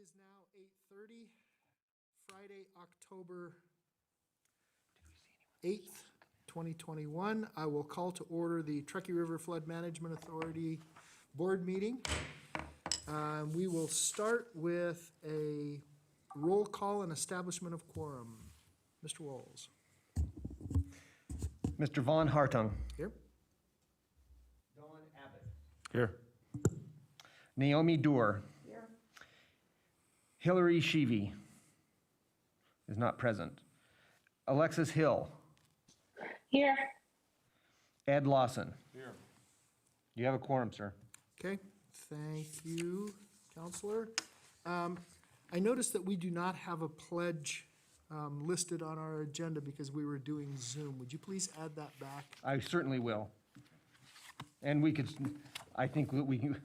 is now 8:30, Friday, October 8th, 2021. I will call to order the Truckee River Flood Management Authority Board meeting. We will start with a roll call and establishment of quorum. Mr. Walls. Mr. Von Hartung. Here. Dawn Abbott. Here. Naomi Doer. Here. Hillary Sheevy is not present. Alexis Hill. Here. Ed Lawson. Here. You have a quorum, sir. Okay, thank you, Counselor. I noticed that we do not have a pledge listed on our agenda because we were doing Zoom. Would you please add that back? I certainly will. And we could, I think we're Can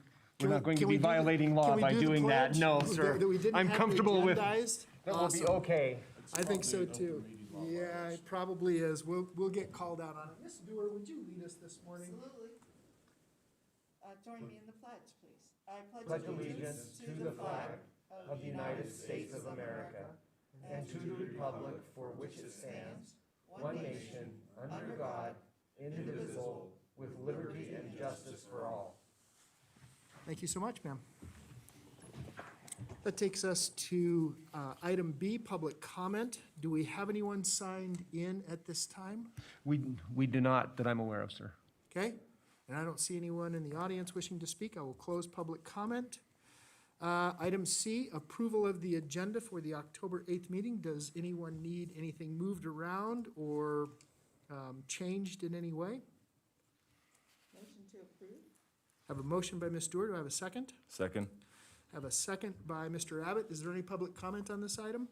not going to can be we do the- violating law can we by do the doing that. pledge? No, sir. That we didn't I'm have comfortable with, agendized? that will be Awesome. okay. I think so too. Yeah, it probably is. We'll get called out on it. Ms. Dewar, would you lead us this morning? Absolutely. Join me in the pledge, please. I Pledge allegiance to the flag of the United States of America and to the republic for which it stands, one nation, under God, indivisible, with liberty and justice for all. Thank you so much, ma'am. That takes us to item B, public comment. Do we have anyone signed in at this time? We do not, that I'm aware of, sir. Okay, and I don't see anyone in the audience wishing to speak. I will close public comment. Item C, approval of the agenda for the October 8th meeting. Does anyone need anything moved around or changed in any way? Motion to approve. Have a motion by Ms. Stewart. Do I have a second? Second. Have a second by Mr. Abbott. Is there any public comment on this item?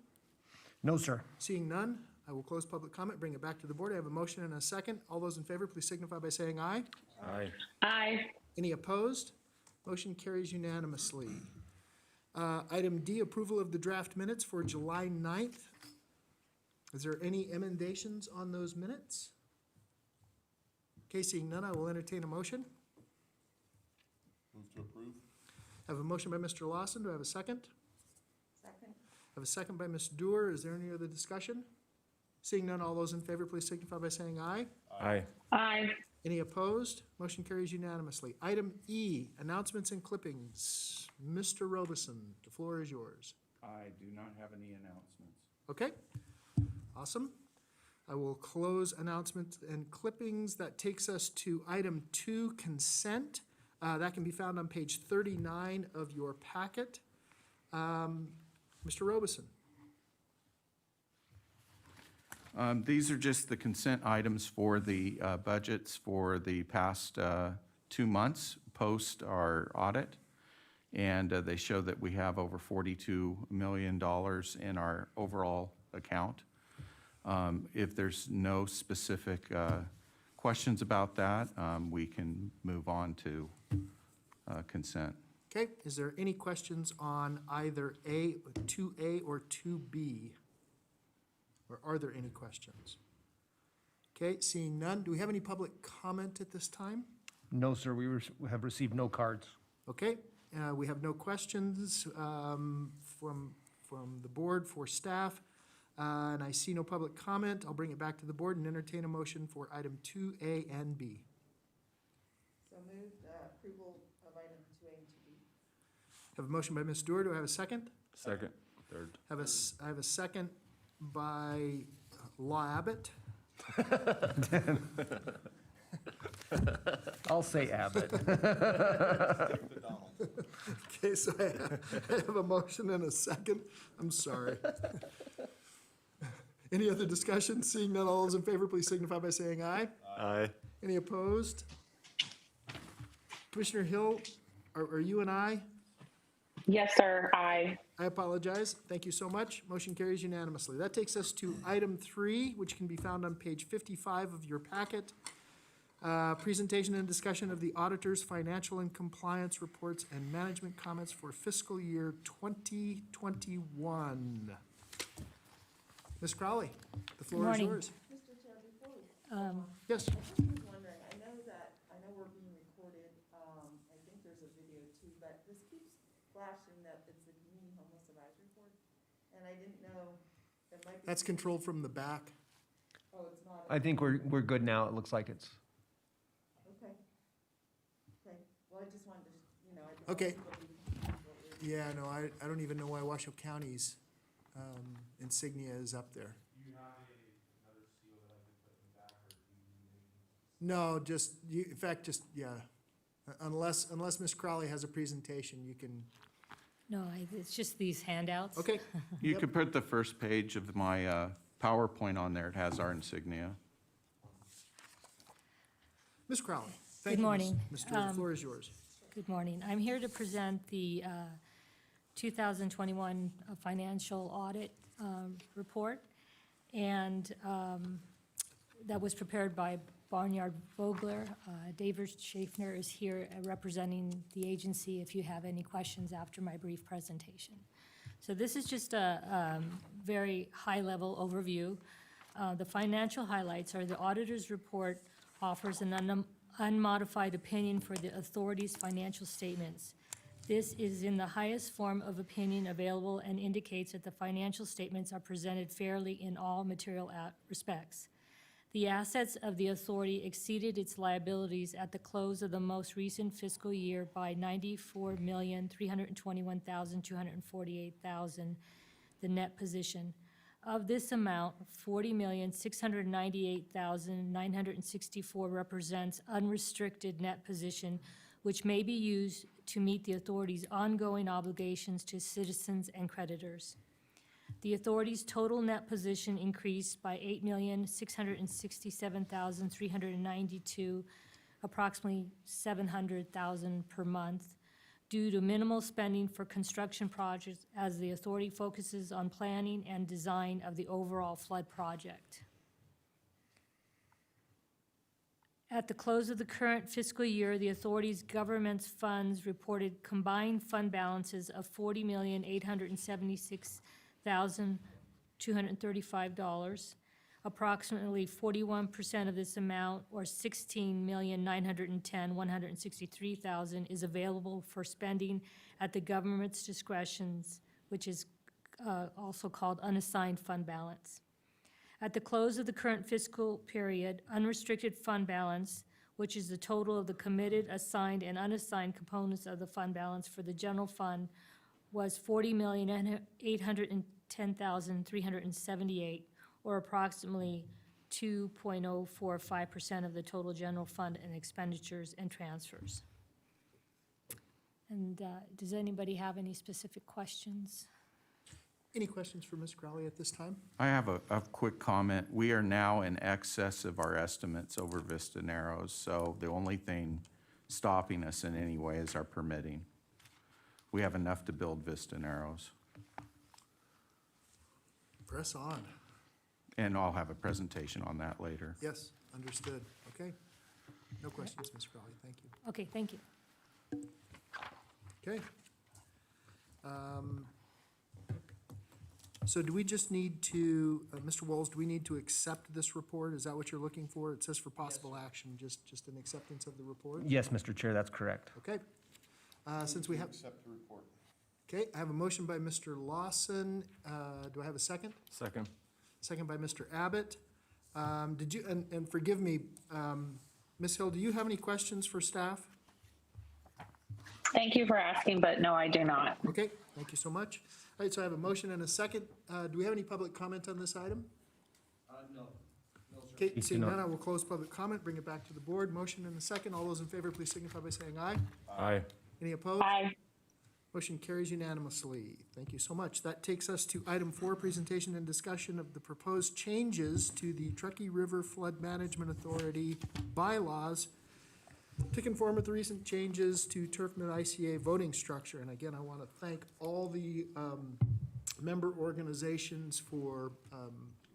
No, sir. Seeing none, I will close public comment, bring it back to the board. I have a motion and a second. All those in favor, please signify by saying aye. Aye. Aye. Any opposed? Motion carries unanimously. Item D, approval of the draft minutes for July 9th. Is there any emendations on those minutes? Okay, seeing none, I will entertain a motion. Move to approve. Have a motion by Mr. Lawson. Do I have a second? Second. Have a second by Ms. Dewar. Is there any other discussion? Seeing none, all those in favor, please signify by saying aye. Aye. Aye. Any opposed? Motion carries unanimously. Item E, announcements and clippings. Mr. Robeson, the floor is yours. I do not have any announcements. Okay, awesome. I will close announcements and clippings. That takes us to item 2, consent. That can be found on page 39 of your packet. Mr. Robeson. These are just the consent items for the budgets for the past 2 months post our audit. And they show that we have over $42 million in our overall account. If there's no specific questions about that, we can move on to consent. Okay, is there any questions on either 2A or 2B? Or are there any questions? Okay, seeing none, do we have any public comment at this time? No, sir. We have received no cards. Okay, we have no questions from the board for staff, and I see no public comment. I'll bring it back to the board and entertain a motion for item 2A and B. So moved, approval of item 2A and 2B. Have a motion by Ms. Stewart. Do I have a second? Second. Third. I have a second by Law Abbott. I'll say Abbott. Okay, so I have a motion and a second. I'm sorry. Any other discussion? Seeing none, all those in favor, please signify by saying aye. Aye. Any opposed? Commissioner Hill, are you an aye? Yes, sir. Aye. I apologize. Thank you so much. Motion carries unanimously. That takes us to item 3, which can be found on page 55 of your packet. Presentation and discussion of the auditor's financial and compliance reports and management comments for fiscal year 2021. Ms. Crowley, the floor is Morning. yours. Mr. Chair, before we, Yes, I was wondering, I know we're being recorded, I think there's a video too, but this keeps flashing that it's the community home and I didn't know, there might be. That's controlled from the back. Oh, it's not. I think we're good now. It looks like it's. Okay. Okay, well, I just wanted to, I just. Okay. want people to be confused what we're- Yeah, no, I don't even know why Washoe County's insignia is up there. No, just, in fact, yeah. Unless Ms. Crowley has a presentation, you can, No, it's just these handouts. okay. You Yep. could put the first page of my PowerPoint on there. It has our insignia. Ms. Crowley, thank Good you. morning. Mr. The floor is yours. Good morning. I'm here to present the 2021 financial audit report, and that was prepared by Barnyard Vogler. David Schaffner is here representing the agency if you have any questions after my brief presentation. So this is just a very high-level overview. The financial highlights are the auditor's report offers an unmodified opinion for the authority's financial statements. This is in the highest form of opinion available and indicates that the financial statements are presented fairly in all material respects. The assets of the authority exceeded its liabilities at the close of the most recent fiscal year by $94,321,248,000, the net position. Of this amount, $40,698,964 represents unrestricted net position, which may be used to meet the authority's ongoing obligations to citizens and creditors. The authority's total net position increased by $8,667,392, approximately $700,000 per month, due to minimal spending for construction projects as the authority focuses on planning and design of the overall flood project. At the close of the current fiscal year, the authority's government's funds reported combined fund balances of $40,876,235. Approximately 41% of this amount, or $16,910,163,000, is available for spending at the government's discretions, which is also called unassigned fund balance. At the close of the current fiscal period, unrestricted fund balance, which is the total of the committed, assigned, and unassigned components of the fund balance for the general fund, was $40,810,378, or approximately 2.045% of the total general fund and expenditures and transfers. And does anybody have any specific questions? Any questions for Ms. Crowley at this time? I have a quick comment. We are now in excess of our estimates over Vista Narrows, so the only thing stopping us in any way is our permitting. We have enough to build Vista Narrows. Press on. And I'll have a presentation on that later. Yes, understood. Okay. No questions, Ms. Crowley. Thank you. Okay, thank you. Okay. So do we just need to, Mr. Walls, do we need to accept this report? Is that what you're looking for? It says for possible action, just an acceptance of the report? Yes, Mr. Chair, that's correct. Okay. Since we have. Accept the report. Okay, I have a motion by Mr. Lawson. Do I have a second? Second. Second by Mr. Abbott. Did you, and forgive me, Ms. Hill, do you have any questions for staff? Thank you for asking, but no, I do not. Okay, thank you so much. All right, so I have a motion and a second. Do we have any public comment on this item? No. Okay, We seeing do not. none, I will close public comment, bring it back to the board. Motion and a second. All those in favor, please signify by saying aye. Aye. Any opposed? Aye. Motion carries unanimously. Thank you so much. That takes us to item 4, presentation and discussion of the proposed changes to the Truckee River Flood Management Authority bylaws to conform with the recent changes to Turfman ICA voting structure. And again, I want to thank all the member organizations for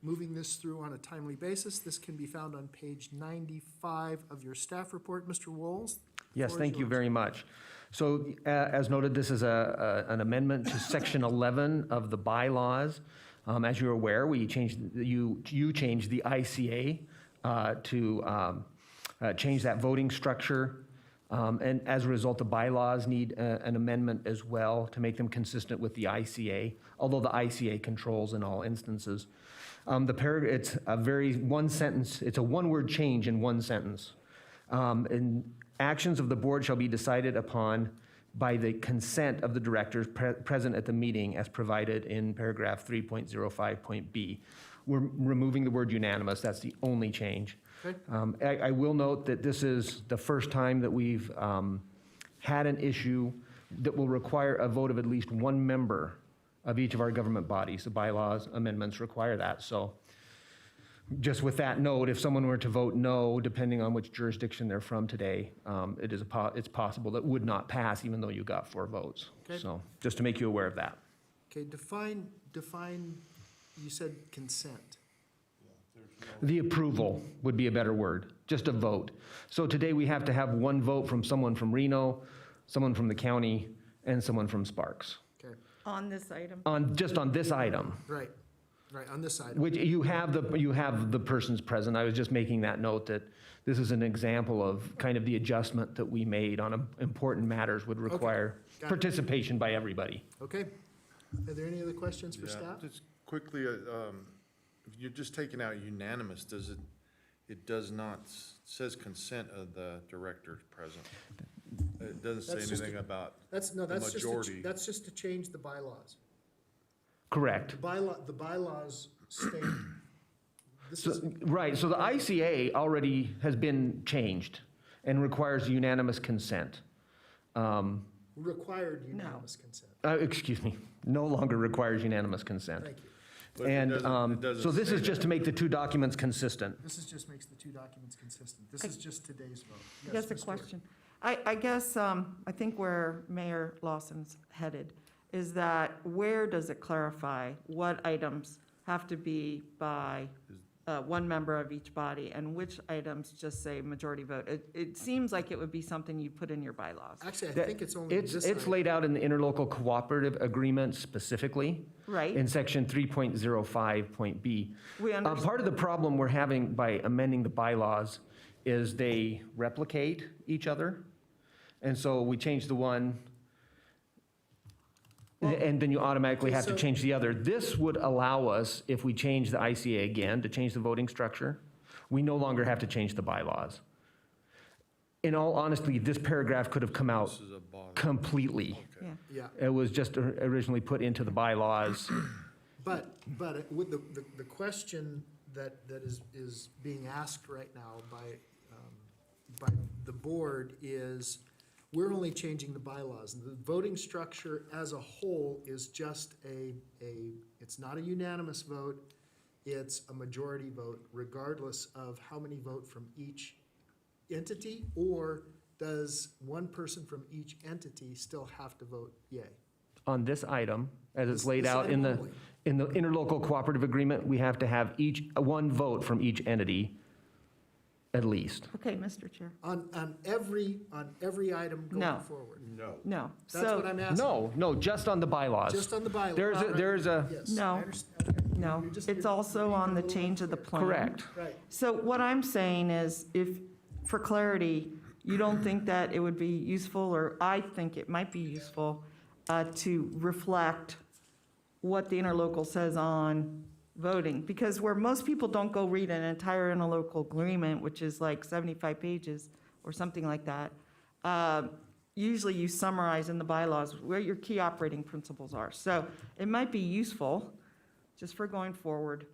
moving this through on a timely basis. This can be found on page 95 of your staff report. Mr. Wolls? Yes, floor is thank you yours. very much. So as noted, this is an amendment to section 11 of the bylaws. As you're aware, we changed, you changed the ICA to change that voting structure And as a result, the bylaws need an amendment as well to make them consistent with the ICA, although the ICA controls in all instances. It's a one sentence, it's a one-word change in one sentence. And actions of the board shall be decided upon by the consent of the directors present at the meeting as provided in paragraph 3.05.b. We're removing the word unanimous, that's the only change. Okay. I will note that this is the first time that we've had an issue that will require a vote of at least one member of each of our government bodies. The bylaws amendments require that. So just with that note, if someone were to vote no, depending on which jurisdiction they're from today, it's possible that would not pass even though you got 4 votes. Okay. So just to make you aware of that. Okay, define, you said consent. The approval would be a better word, just a vote. So today we have to have one vote from someone from Reno, someone from the county, and someone from Sparks. Okay, On this item? Just on this item, right, on this side. which you have the persons present. I was just making that note that this is an example of kind of the adjustment that we made on important matters would require got it. participation by everybody. Okay. Are there any other questions for Yeah, staff? just quickly, if you're just taking out unanimous, it does not, says consent of the directors present. It doesn't That's say just anything about, That's majority. that's just to change the bylaws. Correct. The bylaws state, this So, is, right, so the ICA already has been changed and requires unanimous consent. required unanimous consent. Excuse me, no longer requires unanimous consent. Thank you. but it And doesn't so this say is just to that. make the 2 documents consistent. This is just makes the 2 documents consistent. This is just today's vote. Yes, Just a Ms. Stewart. question. I guess, I think where Mayor Lawson's headed is that where does it clarify what items have to be by one member of each body and which items just say majority vote? It seems like it would be something you'd put in your bylaws. Actually, I That- think it's only this It's item. laid out in the interlocal cooperative agreement specifically Right? in section 3.05.b. We understand. Part of the problem we're having by amending the bylaws is they replicate each other. And so we change the one, and then you automatically Okay, have to so- change the other. This would allow us, if we change the ICA again, to change the voting structure. We no longer have to change the bylaws. In all honesty, this paragraph could have come out This is a bottom. completely. Yeah. Yeah, It was just originally put into the bylaws. but with the question that is being asked right now by the board is, we're only changing the bylaws. The voting structure as a whole is just it's not a unanimous vote, it's a majority vote regardless of how many vote from each entity, or does one person from each entity still have to vote yay? On this item, as it's This- laid this out in item the only. interlocal cooperative agreement, we have to have one vote from each entity at least. Okay, Mr. Chair. On every item No. going forward? No. No. That's what So, I'm asking. No, just on the bylaws. Just on the bylaw. There's a, Yes. No. I understand. Okay. no, You're just- it's you're also being on a the little change of the unclear. plan. correct. Right. So what I'm saying is, if, for clarity, you don't think that it would be useful, or I think it might be useful, to reflect what the interlocal says on voting, because where most people don't go read an entire interlocal agreement, which is like 75 pages or something like that, usually you summarize in the bylaws where your key operating principles are. So it might be useful, just for going forward,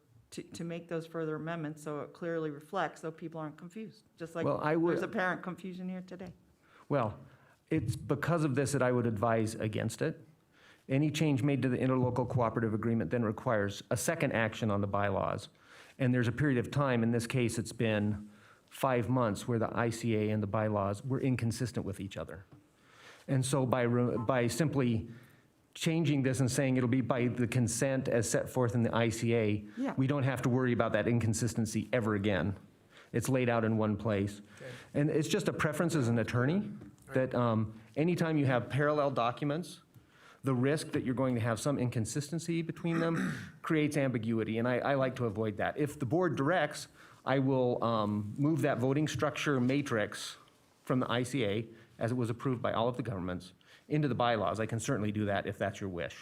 to make those further amendments so it clearly reflects, so people aren't confused, just like Well, I would- there's apparent confusion here today. Well, it's because of this that I would advise against it. Any change made to the interlocal cooperative agreement then requires a second action on the bylaws. And there's a period of time, in this case, it's been 5 months, where the ICA and the bylaws were inconsistent with each other. And so by simply changing this and saying it'll be by the consent as set forth in the ICA, Yeah. we don't have to worry about that inconsistency ever again. It's laid out in one place. Okay. And it's just a preference as an attorney, that anytime you have parallel documents, the risk that you're going to have some inconsistency between them creates ambiguity, and I like to avoid that. If the board directs, I will move that voting structure matrix from the ICA as it was approved by all of the governments, into the bylaws. I can certainly do that if that's your wish.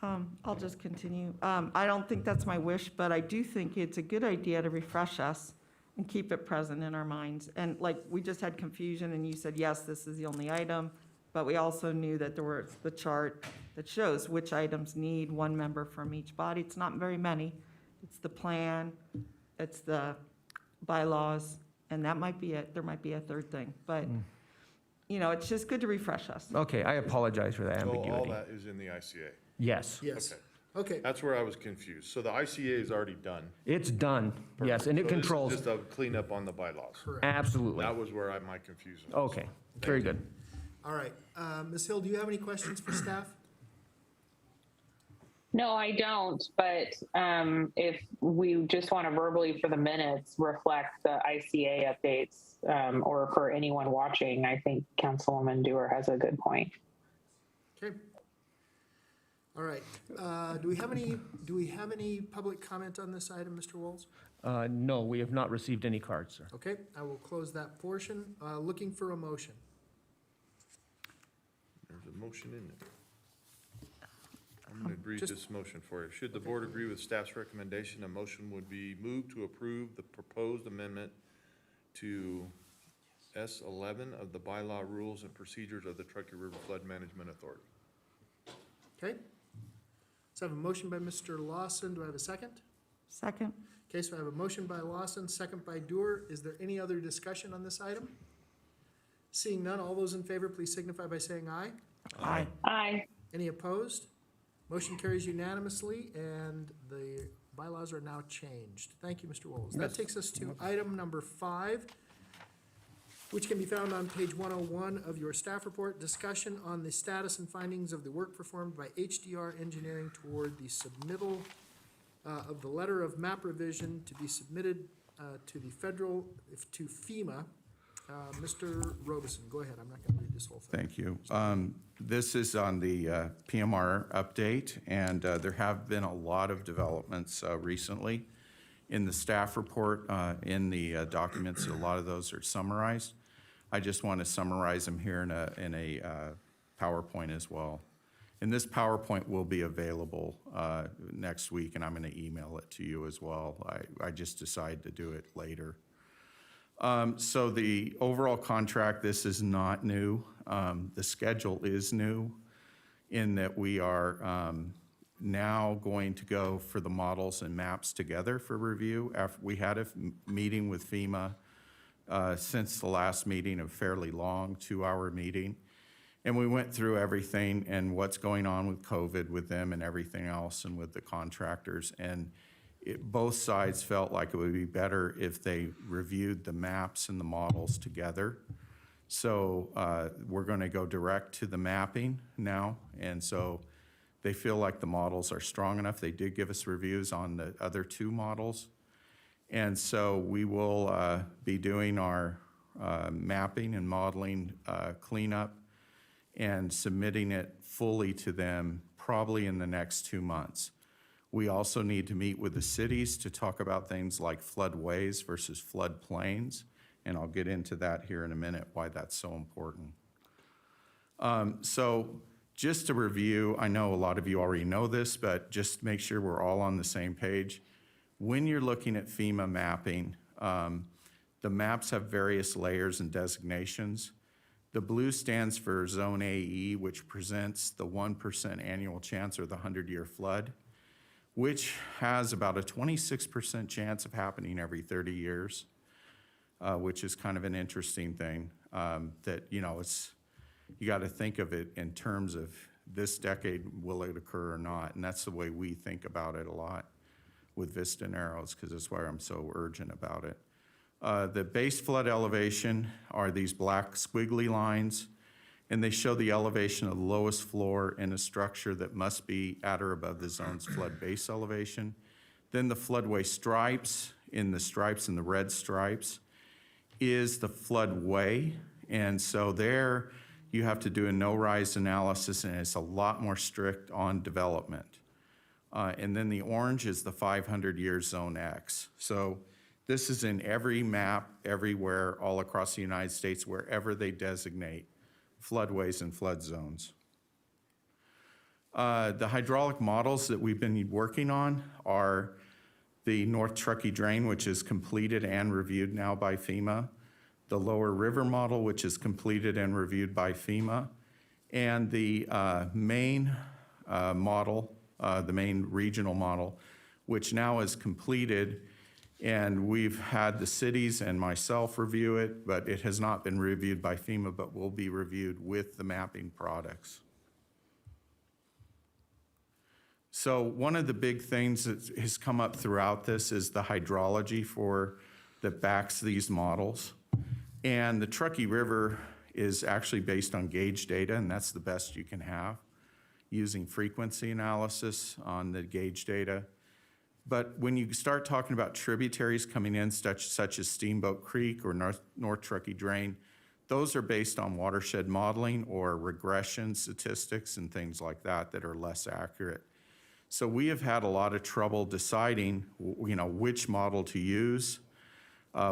I'll just continue. I don't think that's my wish, but I do think it's a good idea to refresh us and keep it present in our minds. And like, we just had confusion, and you said, yes, this is the only item, but we also knew that there was the chart that shows which items need one member from each body. It's not very many. It's the plan, it's the bylaws, and that might be it. There might be a third thing, but, you know, it's just good to refresh us. Okay, I apologize for that So all ambiguity. that is in the ICA. Yes, Yes. Okay. Okay, That's where I was confused. So the ICA is already done. it's done, yes, and it So controls, this is just a cleanup on the bylaws. correct. absolutely. That was where my confusion was. Okay, very good. All right. Ms. Hill, do you have any questions for staff? No, I don't, but if we just want to verbally for the minutes reflect the ICA updates, or for anyone watching, I think Councilwoman Dewar has a good point. Okay. All right. Do we have any public comment on this item, Mr. Walls? No, we have not received any cards, sir. Okay, I will close that portion. Looking for a motion. There's a motion in it. I'm going to read Just- this motion for you. Should the board agree with staff's recommendation, a motion would be moved to approve the proposed amendment to S11 of the bylaw rules and procedures of the Truckee River Flood Management Authority. Okay? So I have a motion by Mr. Lawson. Do I have a second? Second? Okay, so I have a motion by Lawson, second by Dewar. Is there any other discussion on this item? Seeing none, all those in favor, please signify by saying aye. Aye. Aye. Any opposed? Motion carries unanimously, and the bylaws are now changed. Thank you, Mr. Walls. That takes us to item number 5, which can be found on page 101 of your staff report, discussion on the status and findings of the work performed by HDR Engineering toward the submittal of the letter of map revision to be submitted to the federal, to FEMA. Mr. Robeson, go ahead. I'm not going to read this whole thing. Thank you. This is on the PMR update, and there have been a lot of developments recently. In the staff report, in the documents, a lot of those are summarized. I just want to summarize them here in a PowerPoint as well. And this PowerPoint will be available next week, and I'm going to email it to you as well. I just decided to do it later. So the overall contract, this is not new. The schedule is new in that we are now going to go for the models and maps together for review. We had a meeting with FEMA since the last meeting, a fairly long 2-hour meeting. And we went through everything and what's going on with COVID with them and everything else and with the contractors. And both sides felt like it would be better if they reviewed the maps and the models together. So we're going to go direct to the mapping now. And so they feel like the models are strong enough. They did give us reviews on the other 2 models. And so we will be doing our mapping and modeling cleanup and submitting it fully to them probably in the next 2 months. We also need to meet with the cities to talk about things like floodways versus floodplains, and I'll get into that here in a minute, why that's so important. So just to review, I know a lot of you already know this, but just make sure we're all on the same page. When you're looking at FEMA mapping, the maps have various layers and designations. The blue stands for Zone AE, which presents the 1% annual chance or the 100-year flood, which has about a 26% chance of happening every 30 years, which is kind of an interesting thing that, you know, you got to think of it in terms of this decade, will it occur or not? And that's the way we think about it a lot with Vista Narrows, because that's why I'm so urgent about it. The base flood elevation are these black squiggly lines, and they show the elevation of the lowest floor in a structure that must be at or above the zone's flood base elevation. Then the floodway stripes, in the red stripes, is the floodway. And so there you have to do a no-rise analysis, and it's a lot more strict on development. And then the orange is the 500-year Zone X. So This is in every map, everywhere, all across the United States, wherever they designate floodways and flood zones. The hydraulic models that we've been working on are the North Truckee Drain, which is completed and reviewed now by FEMA, the Lower River model, which is completed and reviewed by FEMA, and the main model, the main regional model, which now is completed, and we've had the cities and myself review it, but it has not been reviewed by FEMA, but will be reviewed with the mapping products. So one of the big things that has come up throughout this is the hydrology that backs these models. And the Truckee River is actually based on gauge data, and that's the best you can have, using frequency analysis on the gauge data. But when you start talking about tributaries coming in, such as Steamboat Creek or North Truckee Drain, those are based on watershed modeling or regression statistics and things like that that are less accurate. So we have had a lot of trouble deciding, which model to use.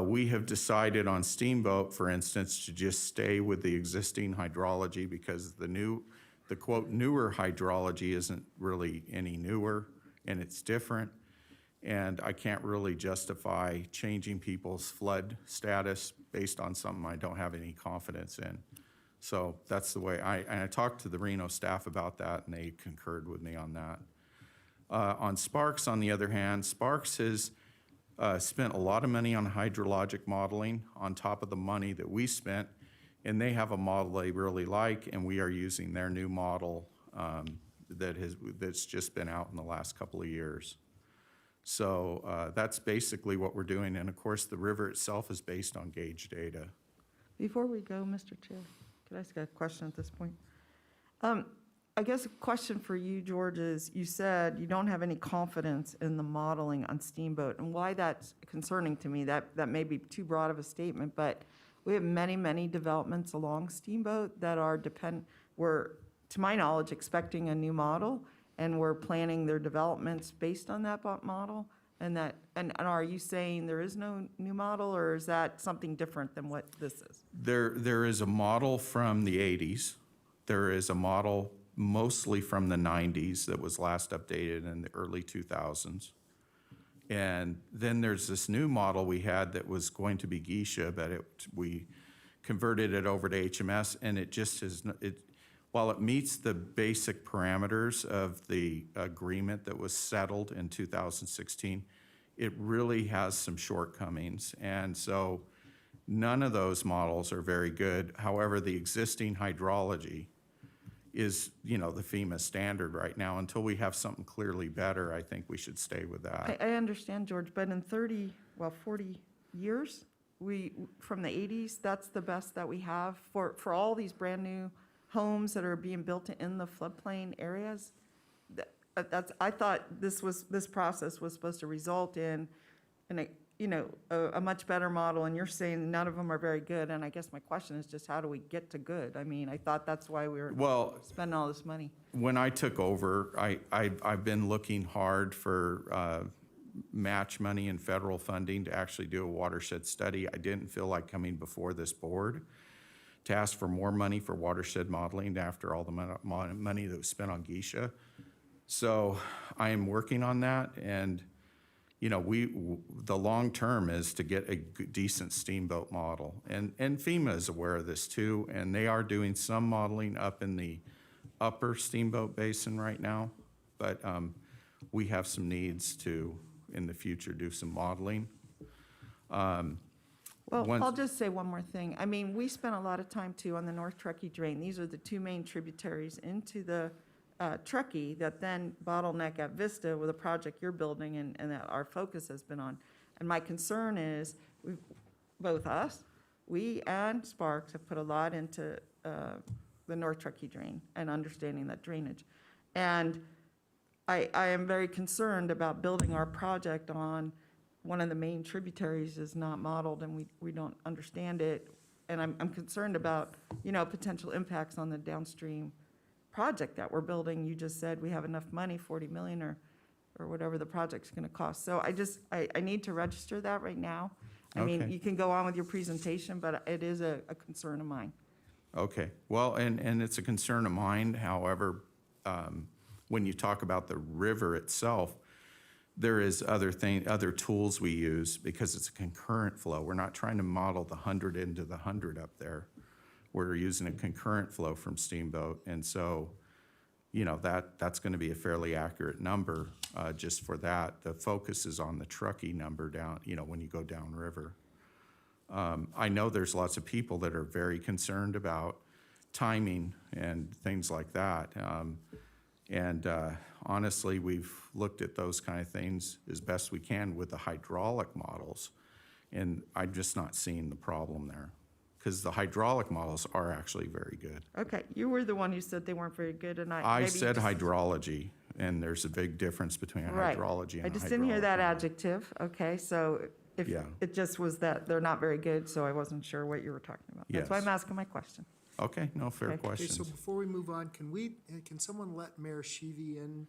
We have decided on Steamboat, for instance, to just stay with the existing hydrology because the quote newer hydrology isn't really any newer and it's different. And I can't really justify changing people's flood status based on something I don't have any confidence in. So that's the way I talked to the Reno staff about that, and they concurred with me on that. On Sparks, on the other hand, Sparks has spent a lot of money on hydrologic modeling on top of the money that we spent, and they have a model they really like, and we are using their new model that's just been out in the last couple of years. So that's basically what we're doing, and of course, the river itself is based on gauge data. Before we go, Mr. Chair, could I ask a question at this point? I guess a question for you, George, is you said you don't have any confidence in the modeling on Steamboat, and why that's concerning to me, that may be too broad of a statement, but we have many, many developments along Steamboat that are we're, to my knowledge, expecting a new model, and we're planning their developments based on that model, and are you saying there is no new model, or is that something different than what this is? There is a model from the 80s. There is a model mostly from the 90s that was last updated in the early 2000s. And then there's this new model we had that was going to be Geisha, but we converted it over to HMS, and it just is, while it meets the basic parameters of the agreement that was settled in 2016, it really has some shortcomings. And so none of those models are very good. However, the existing hydrology is, the FEMA standard right now. Until we have something clearly better, I think we should stay with that. I understand, George, but in 40 years, from the 80s, that's the best that we have for all these brand-new homes that are being built in the floodplain areas. I thought this process was supposed to result in a much better model, and you're saying none of them are very good, and I guess my question is just how do we get to good? I mean, I thought that's why we were spending all this money. When I took over, I've been looking hard for match money and federal funding to actually do a watershed study. I didn't feel like coming before this board to ask for more money for watershed modeling after all the money that was spent on Geisha. So I am working on that, and the long term is to get a decent Steamboat model. And FEMA is aware of this too, and they are doing some modeling up in the upper Steamboat Basin right now. But we have some needs to, in the future, do some modeling. Well, I'll just say one more thing. I mean, we spent a lot of time too on the North Truckee Drain. These are the two main tributaries into the Truckee that then bottleneck at Vista with a project you're building and that our focus has been on. And my concern is, we and Sparks have put a lot into the North Truckee Drain and understanding that drainage. And I am very concerned about building our project on one of the main tributaries is not modeled and we don't understand it. And I'm concerned about, potential impacts on the downstream project that we're building. You just said we have enough money, 40 million or or whatever the project's gonna cost. So I need to register that right now. I mean, Okay. you can go on with your presentation, but it is a concern of mine. Okay, well, and it's a concern of mine, however, when you talk about the river itself, there is other tools we use because it's a concurrent flow. We're not trying to model the 100 into the 100 up there. We're using a concurrent flow from Steamboat, and so, you know, that's gonna be a fairly accurate number, just for that. The focus is on the Truckee number down, you know, when you go downriver. I know there's lots of people that are very concerned about timing and things like that. Honestly, we've looked at those kind of things as best we can with the hydraulic models, and I'm just not seeing the problem there. Because the hydraulic models are actually very good. Okay, you were the one who said they weren't very good, and I maybe said just- hydrology, and there's a big difference between a Right. hydrology and a I just didn't hear that hydraulic model. adjective, okay, so if, Yeah. it just was that they're not very good, so I wasn't sure what you were talking about. That's why Yes. I'm asking my question. Okay, no, fair Okay. Okay, so questions. before we move on, can someone let Mayor Sheevy in?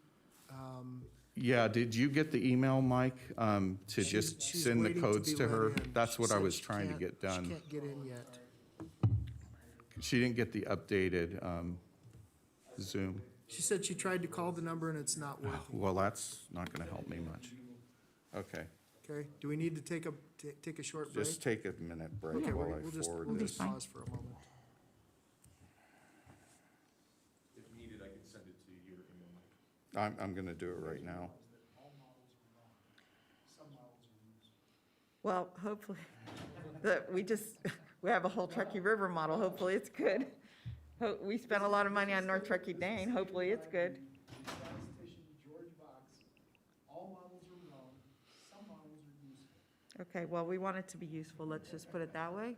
Yeah, did you get the email, Mike, to She's- just she's send the waiting codes be to let her? in. That's She what I said was she trying to can't- get done. She can't get in yet. She didn't get the updated Zoom. She said she tried to call the number and it's not working. Well, that's not gonna help me much. Okay, Okay, do we need to take a short break? just take a minute break Okay, while I we'll just forward We'll be this. fine. pause for a moment. If needed, I can send it to your email. I'm gonna do it right now. Well, hopefully, we have a whole Truckee River model, hopefully it's good. We spent a lot of money on North Truckee Dane, hopefully it's good. Okay, well, we want it to be useful, let's just put it that way.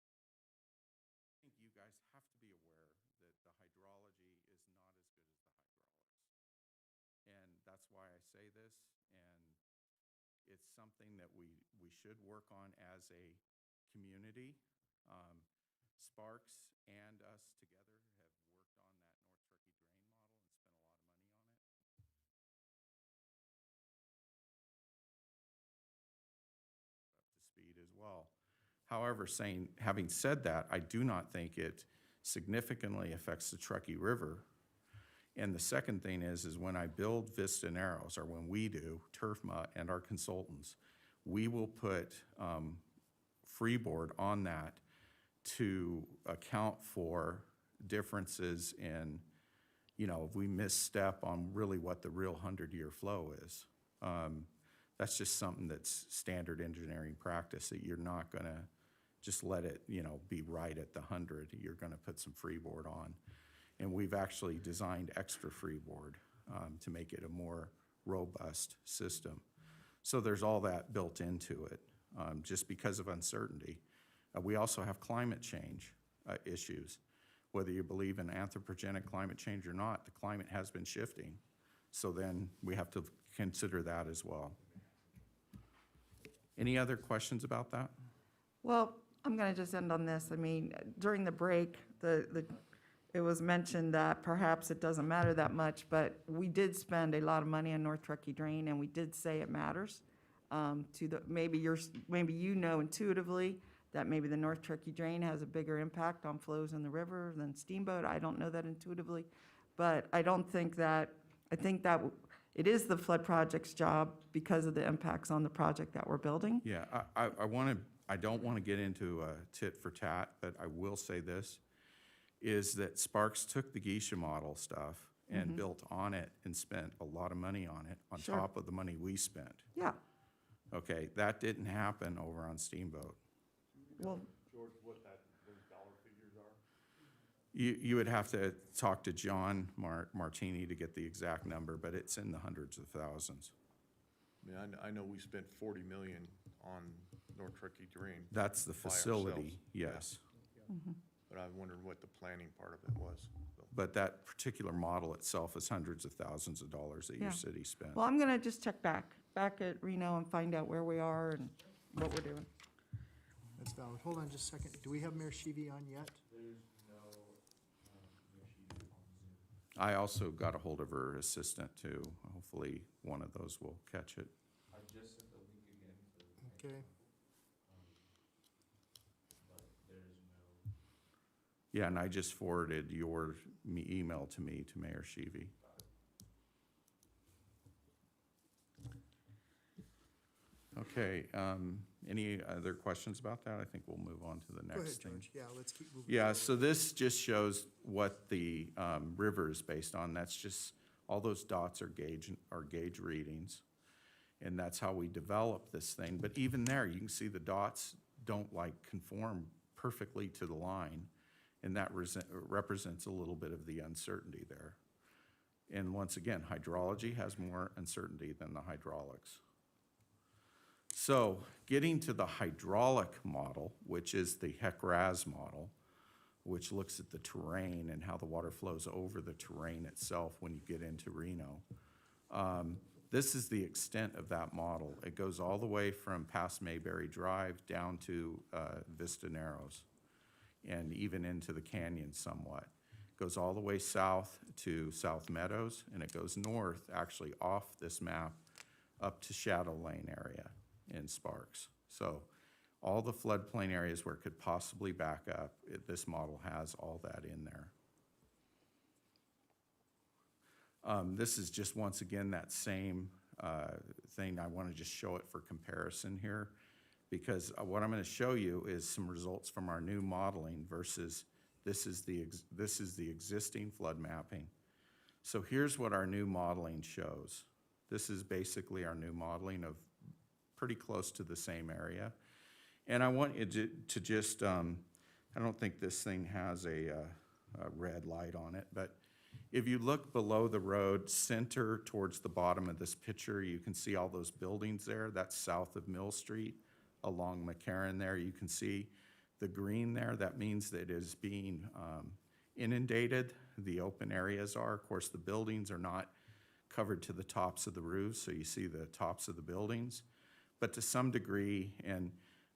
I think you guys have to be aware that the hydrology is not as good as the hydraulics. And that's why I say this, and it's something that we should work on as a community. Sparks and us together have worked on that North Turkey drain model and spent a lot of money on it. Up to speed as well. However, having said that, I do not think it significantly affects the Truckee River. And the second thing is when I build Vista Narrows, or when we do, Turfman and our consultants, we will put freeboard on that to account for differences in, you know, if we misstep on really what the real 100-year flow is. That's just something that's standard engineering practice, that you're not gonna just let it, you know, be right at the 100. You're gonna put some freeboard on. And we've actually designed extra freeboard to make it a more robust system. So there's all that built into it, just because of uncertainty. We also have climate change issues. Whether you believe in anthropogenic climate change or not, the climate has been shifting. So then we have to consider that as well. Any other questions about that? Well, I'm going to just end on this. I mean, during the break, it was mentioned that perhaps it doesn't matter that much, but we did spend a lot of money on North Truckee Drain, and we did say it matters. Maybe you know intuitively that maybe the North Truckee Drain has a bigger impact on flows in the river than Steamboat. I don't know that intuitively, but I think that it is the flood project's job because of the impacts on the project that we're building. Yeah, I don't want to get into a tit for tat, but I will say this, is that Sparks took the Geisha model stuff and built on it and spent a lot of money on it on Sure. top of the money we spent. Yeah, Okay, that didn't happen over on Steamboat. well, George, what those dollar figures are? You would have to talk to John Martini to get the exact number, but it's in the hundreds of thousands. I mean, I know we spent 40 million on North Truckee Drain. That's the by facility, ourselves. Yeah. yes. But I wondered what the planning part of it was. So, But that particular model itself is hundreds of thousands of dollars that Yeah. your city spent. Well, I'm going to just check back at Reno and find out where we are and what we're doing. That's valid. Hold on just a second. Do we have Mayor Sheevy on yet? I also got a hold of her assistant too. Hopefully, one of those will catch it. Okay. Yeah, and I just forwarded your email to me, to Mayor Sheevy. Okay, any other questions about that? I think we'll move on to the Go ahead, next thing. George. Yeah, let's keep moving. Yeah, forward. so this just shows what the river is based on. That's just, all those dots are gauge readings. And that's how we develop this thing. But even there, you can see the dots don't like conform perfectly to the line. And that represents a little bit of the uncertainty there. And once again, hydrology has more uncertainty than the hydraulics. So getting to the hydraulic model, which is the HEC-RAS model, which looks at the terrain and how the water flows over the terrain itself when you get into Reno. This is the extent of that model. It goes all the way from past Mayberry Drive down to Vista Narrows and even into the canyon somewhat. Goes all the way south to South Meadows, and it goes north, actually off this map, up to Shadow Lane area in Sparks. So all the floodplain areas where it could possibly back up, this model has all that in there. This is just, once again, that same thing. I want to just show it for comparison here, because what I'm going to show you is some results from our new modeling versus this is the existing flood mapping. So here's what our new modeling shows. This is basically our new modeling of pretty close to the same area. And I want you to just, I don't think this thing has a red light on it, but if you look below the road, center towards the bottom of this picture, you can see all those buildings there. That's south of Mill Street along McCarran there. You can see the green there. That means that it is being inundated. The open areas are. Of course, the buildings are not covered to the tops of the roofs, so you see the tops of the buildings. But to some degree, and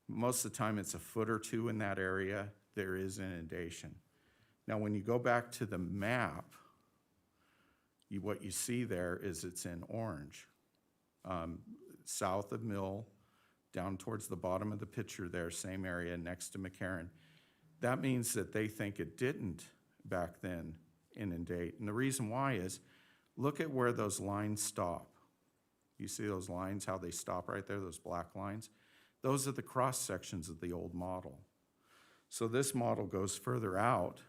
most of the time it's a foot or two in that area, there is inundation. Now, when you go back to the map, what you see there is it's in orange. South of Mill, down towards the bottom of the picture there, same area next to McCarran. That means that they think it didn't back then inundate. And the reason why is, look at where those lines stop. You see those lines, how they stop right there, those black lines? Those are the cross sections of the old model. So this model goes further out,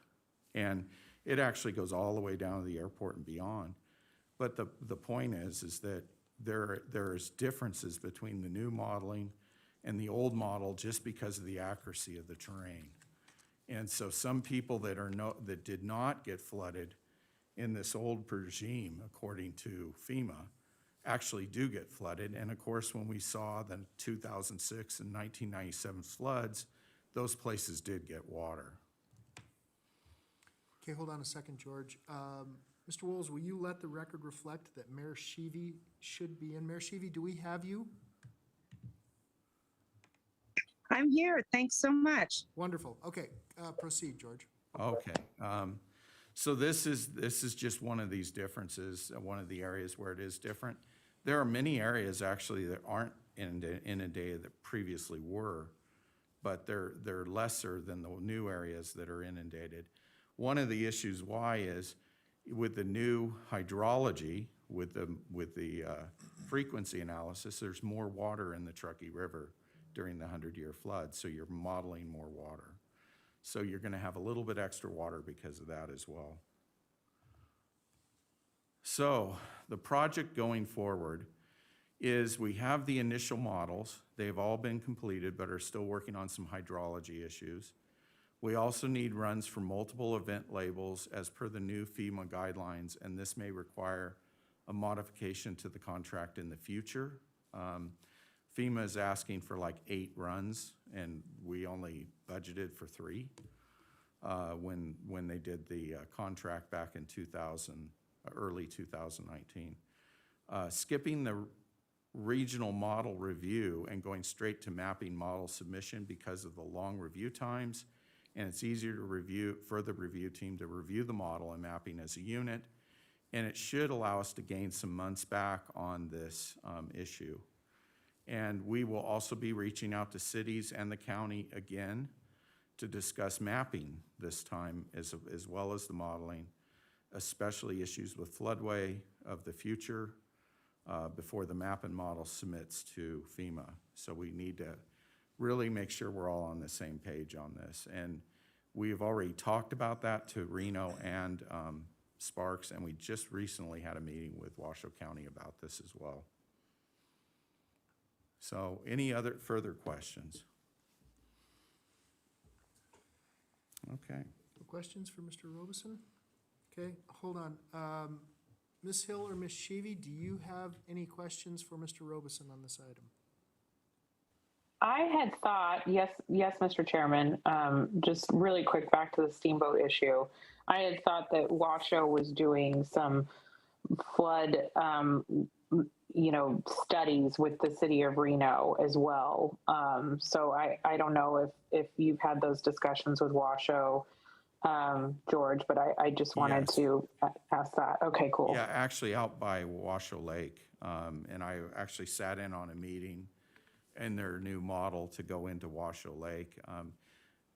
and it actually goes all the way down to the airport and beyond. But the point is that there is differences between the new modeling and the old model just because of the accuracy of the terrain. And so some people that did not get flooded in this old regime, according to FEMA, actually do get flooded. And of course, when we saw the 2006 and 1997 floods, those places did get water. Okay, hold on a second, George. Mr. Wolves, will you let the record reflect that Mayor Sheevy should be in? Mayor Sheevy, do we have you? I'm here. Thanks so much. Wonderful. Okay, proceed, George. Okay. So this is just one of these differences, one of the areas where it is different. There are many areas actually that aren't inundated that previously were, but they're lesser than the new areas that are inundated. One of the issues why is with the new hydrology, with the frequency analysis, there's more water in the Truckee River during the 100-year flood, so you're modeling more water. So you're going to have a little bit extra water because of that as well. So the project going forward is we have the initial models. They've all been completed but are still working on some hydrology issues. We also need runs for multiple event labels as per the new FEMA guidelines, and this may require a modification to the contract in the future. FEMA is asking for like 8 runs, and we only budgeted for 3 when they did the contract back in early 2019. Skipping the regional model review and going straight to mapping model submission because of the long review times, and it's easier to for the review team to review the model and mapping as a unit, and it should allow us to gain some months back on this issue. And we will also be reaching out to cities and the county again to discuss mapping this time as well as the modeling, especially issues with floodway of the future before the map and model submits to FEMA. So we need to really make sure we're all on the same page on this. And we have already talked about that to Reno and Sparks, and we just recently had a meeting with Washoe County about this as well. So any other further questions? Okay. Questions for Mr. Robeson? Okay, hold on. Ms. Hill or Ms. Sheevy, do you have any questions for Mr. Robeson on this item? I had thought, yes, Mr. Chairman, just really quick back to the steamboat issue. I had thought that Washoe was doing some flood, studies with the city of Reno as well. So I don't know if you've had those discussions with Washoe, George, but I just wanted Yes. to ask that. Okay, cool. Yeah, actually out by Washoe Lake. And I actually sat in on a meeting in their new model to go into Washoe Lake.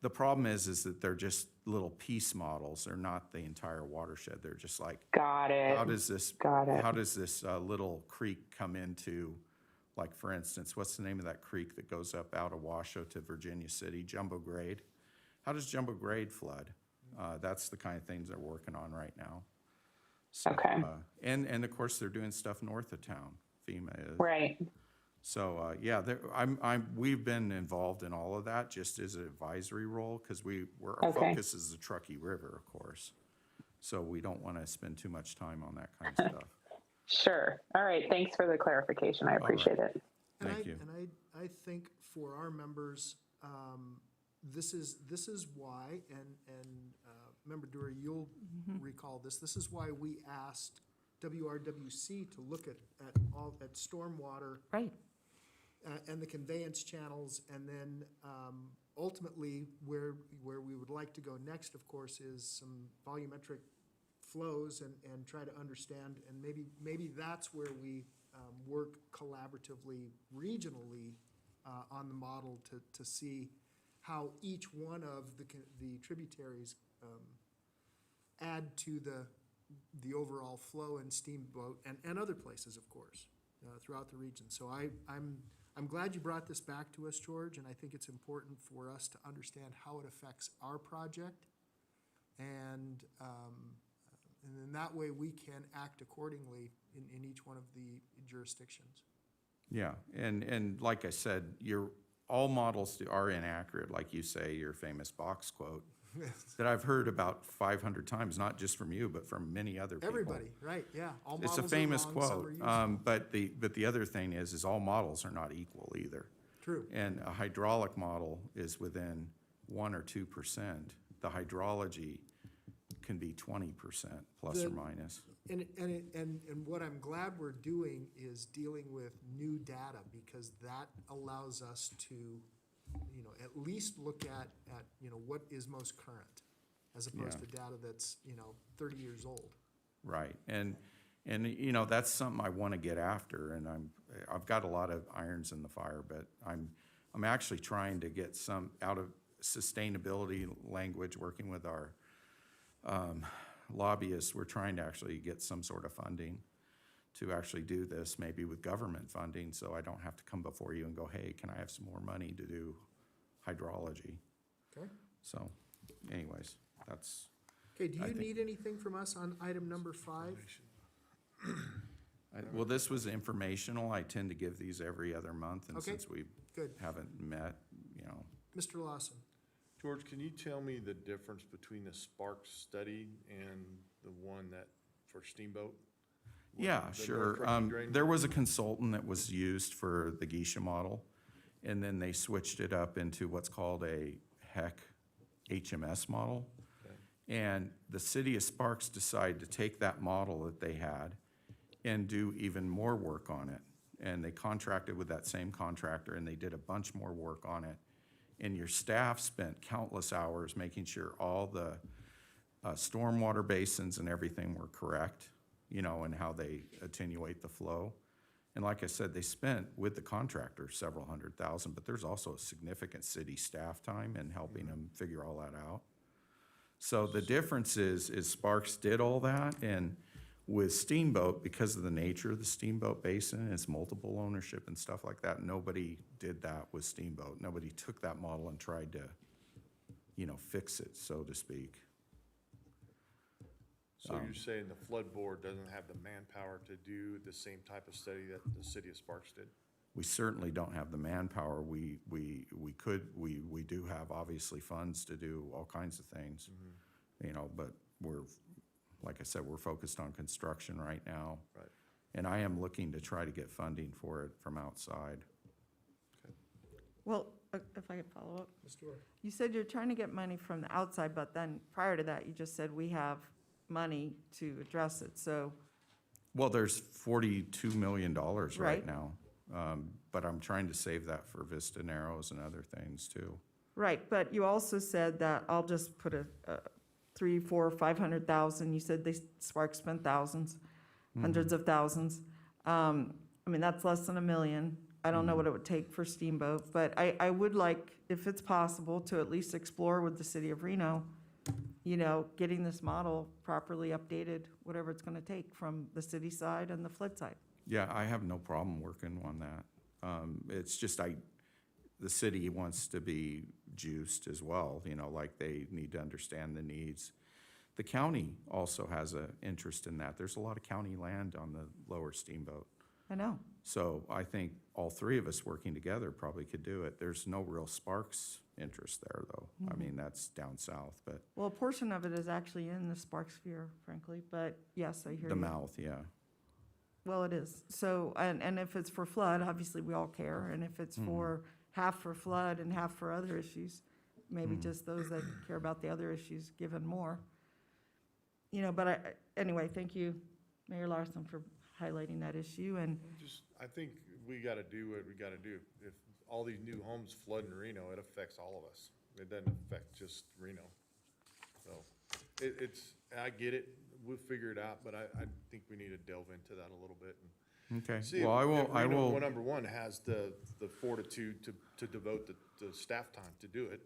The problem is that they're just little piece models. They're not the entire watershed. They're just like, Got it. how does this little creek come into, like, for instance, what's the name of that creek that goes up out of Washoe to Virginia City, Jumbo Grade? How does Jumbo Grade flood? That's the kind of things they're working on right now. So, Okay. And of course, they're doing stuff north of town, FEMA is. Right. So, we've been involved in all of that just as an advisory role, because our Okay. focus is the Truckee River, of course. So we don't want to spend too much time on that kind of stuff. Sure. All right. Thanks for the clarification. I appreciate it. Thank you. And I think for our members, this is why, and Member Dury, you'll recall this. This is why we asked WRWC to look at stormwater Right. and the conveyance channels, and then ultimately where we would like to go next, of course, is some volumetric flows and try to understand, and maybe that's where we work collaboratively regionally on the model to see how each one of the tributaries add to the overall flow in Steamboat and other places, of course, throughout the region. So I'm glad you brought this back to us, George, and I think it's important for us to understand how it affects our project, and in that way we can act accordingly in each one of the jurisdictions. Yeah, and like I said, all models are inaccurate, like you say, your famous box quote that I've heard about 500 times, not just from you, but from many other people. Everybody, right, yeah. All It's models a are famous wrong, some are quote, useful. but the other thing is all models are not equal either. True. And a hydraulic model is within 1 or 2%. The hydrology can be 20% plus or minus. And what I'm glad we're doing is dealing with new data, because that allows us to, at least look at what is most current, as opposed to data that's, 30 years old. Right, and that's something I want to get after, and I've got a lot of irons in the fire, but I'm actually trying to get some out of sustainability language, working with our lobbyists. We're trying to actually get some sort of funding to actually do this, maybe with government funding, so I don't have to come before you and go, hey, can I have some more money to do hydrology? Okay. So anyways, that's, Okay, do I you think- need anything from us on item number 5? well, this was informational. I tend to give these every other month, and Okay. since we Good. haven't met, Mr. Lawson? George, can you tell me the difference between the Sparks study and the one that for Steamboat? Yeah, The sure. North Truckee drain? There was a consultant that was used for the Geisha model, and then they switched it up into what's called a HEC HMS model. Okay. And the city of Sparks decided to take that model that they had and do even more work on it. And they contracted with that same contractor, and they did a bunch more work on it. And your staff spent countless hours making sure all the stormwater basins and everything were correct, you know, and how they attenuate the flow. And like I said, they spent with the contractor several $100,000, but there's also a significant city staff time in helping them figure all that out. So the difference is Sparks did all that, and with Steamboat, because of the nature of the Steamboat Basin, it's multiple ownership and stuff like that, nobody did that with Steamboat. Nobody took that model and tried to, you know, fix it, so to speak. So you're saying the flood board doesn't have the manpower to do the same type of study that the city of Sparks did? We certainly don't have the manpower. We do have obviously funds to do all kinds of things, you know, but like I said, we're focused on construction right now. Right. And I am looking to try to get funding for it from outside. Well, if I could follow up. Ms. Dorr? You said you're trying to get money from the outside, but then prior to that, you just said we have money to address it, so, Well, there's $42 million right Right. now. But I'm trying to save that for Vista Narrows and other things too. right, but you also said that, I'll just put a 3, 4, 500,000, you said Sparks spent thousands, hundreds of thousands. I mean, that's less than $1 million. I don't know what it would take for Steamboat, but I would like, if it's possible, to at least explore with the city of Reno, you know, getting this model properly updated, whatever it's gonna take from the city side and the flood side. Yeah, I have no problem working on that. It's just the city wants to be juiced as well, you know, like they need to understand the needs. The county also has an interest in that. There's a lot of county land on the lower Steamboat. I know. So I think all three of us working together probably could do it. There's no real Sparks interest there, though. I mean, that's down south, but Well, a portion of it is actually in the Sparks sphere, frankly, but yes, I hear you. the mouth, yeah. Well, it is. So, and if it's for flood, obviously we all care, and if it's for half for flood and half for other issues, maybe just those that care about the other issues given more. You know, but anyway, thank you, Mayor Larson, for highlighting that issue, and I think we gotta do what we gotta do. If all these new homes flood in Reno, it affects all of us. It doesn't affect just Reno. So, I get it, we'll figure it out, but I think we need to delve into that a little bit and Okay, see well, if Reno, well, number one, has the fortitude to devote the staff time to do it.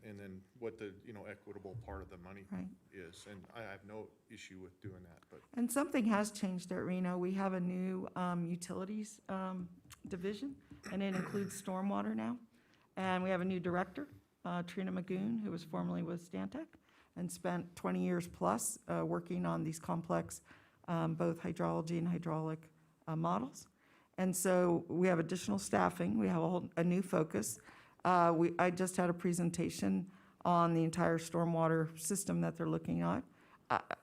And then what the, you know, equitable part of the money Right. is. And I have no issue with doing that, but And something has changed at Reno. We have a new utilities division, and it includes stormwater now. And we have a new director, Trina Magoon, who was formerly with Stantec and spent 20 years plus working on these complex, both hydrology and hydraulic models. And so we have additional staffing. We have a new focus. I just had a presentation on the entire stormwater system that they're looking at.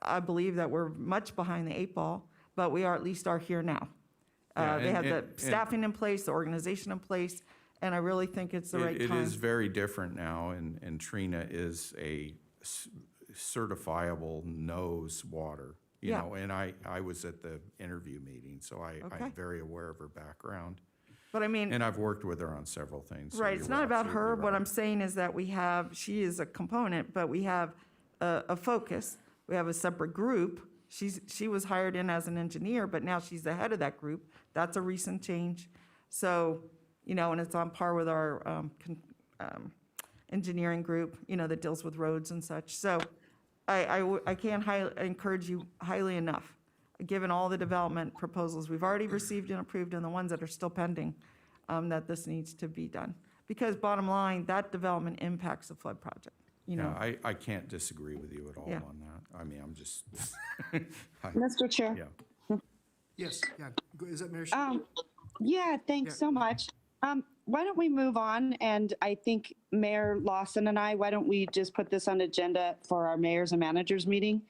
I believe that we're much behind the 8 ball, but we at least are here now. Yeah, They have the and- staffing in place, the organization in place, and I really think it's the right It time. is very different now, and Trina is a certifiable knows water, you Yeah. know, and I was at the interview meeting, so Okay. I'm very aware of her background. But I mean, And I've worked with her on several things. so right, it's you're not about her. absolutely What right. I'm saying is that she is a component, but we have a focus. We have a separate group. She was hired in as an engineer, but now she's the head of that group. That's a recent change. So, you know, and it's on par with our engineering group, you know, that deals with roads and such. So I can't encourage you highly enough, given all the development proposals we've already received and approved and the ones that are still pending, that this needs to be done. Because bottom line, that development impacts the flood project, you know? Yeah, I can't disagree with you at all Yeah. on that. I mean, I'm just, Mr. Chair. yeah. Yes, yeah. Is that Mayor? Sheehy? Yeah, thanks Yeah. so much. Why don't we move on? And I think Mayor Lawson and I, why don't we just put this on agenda for our mayors and managers meeting?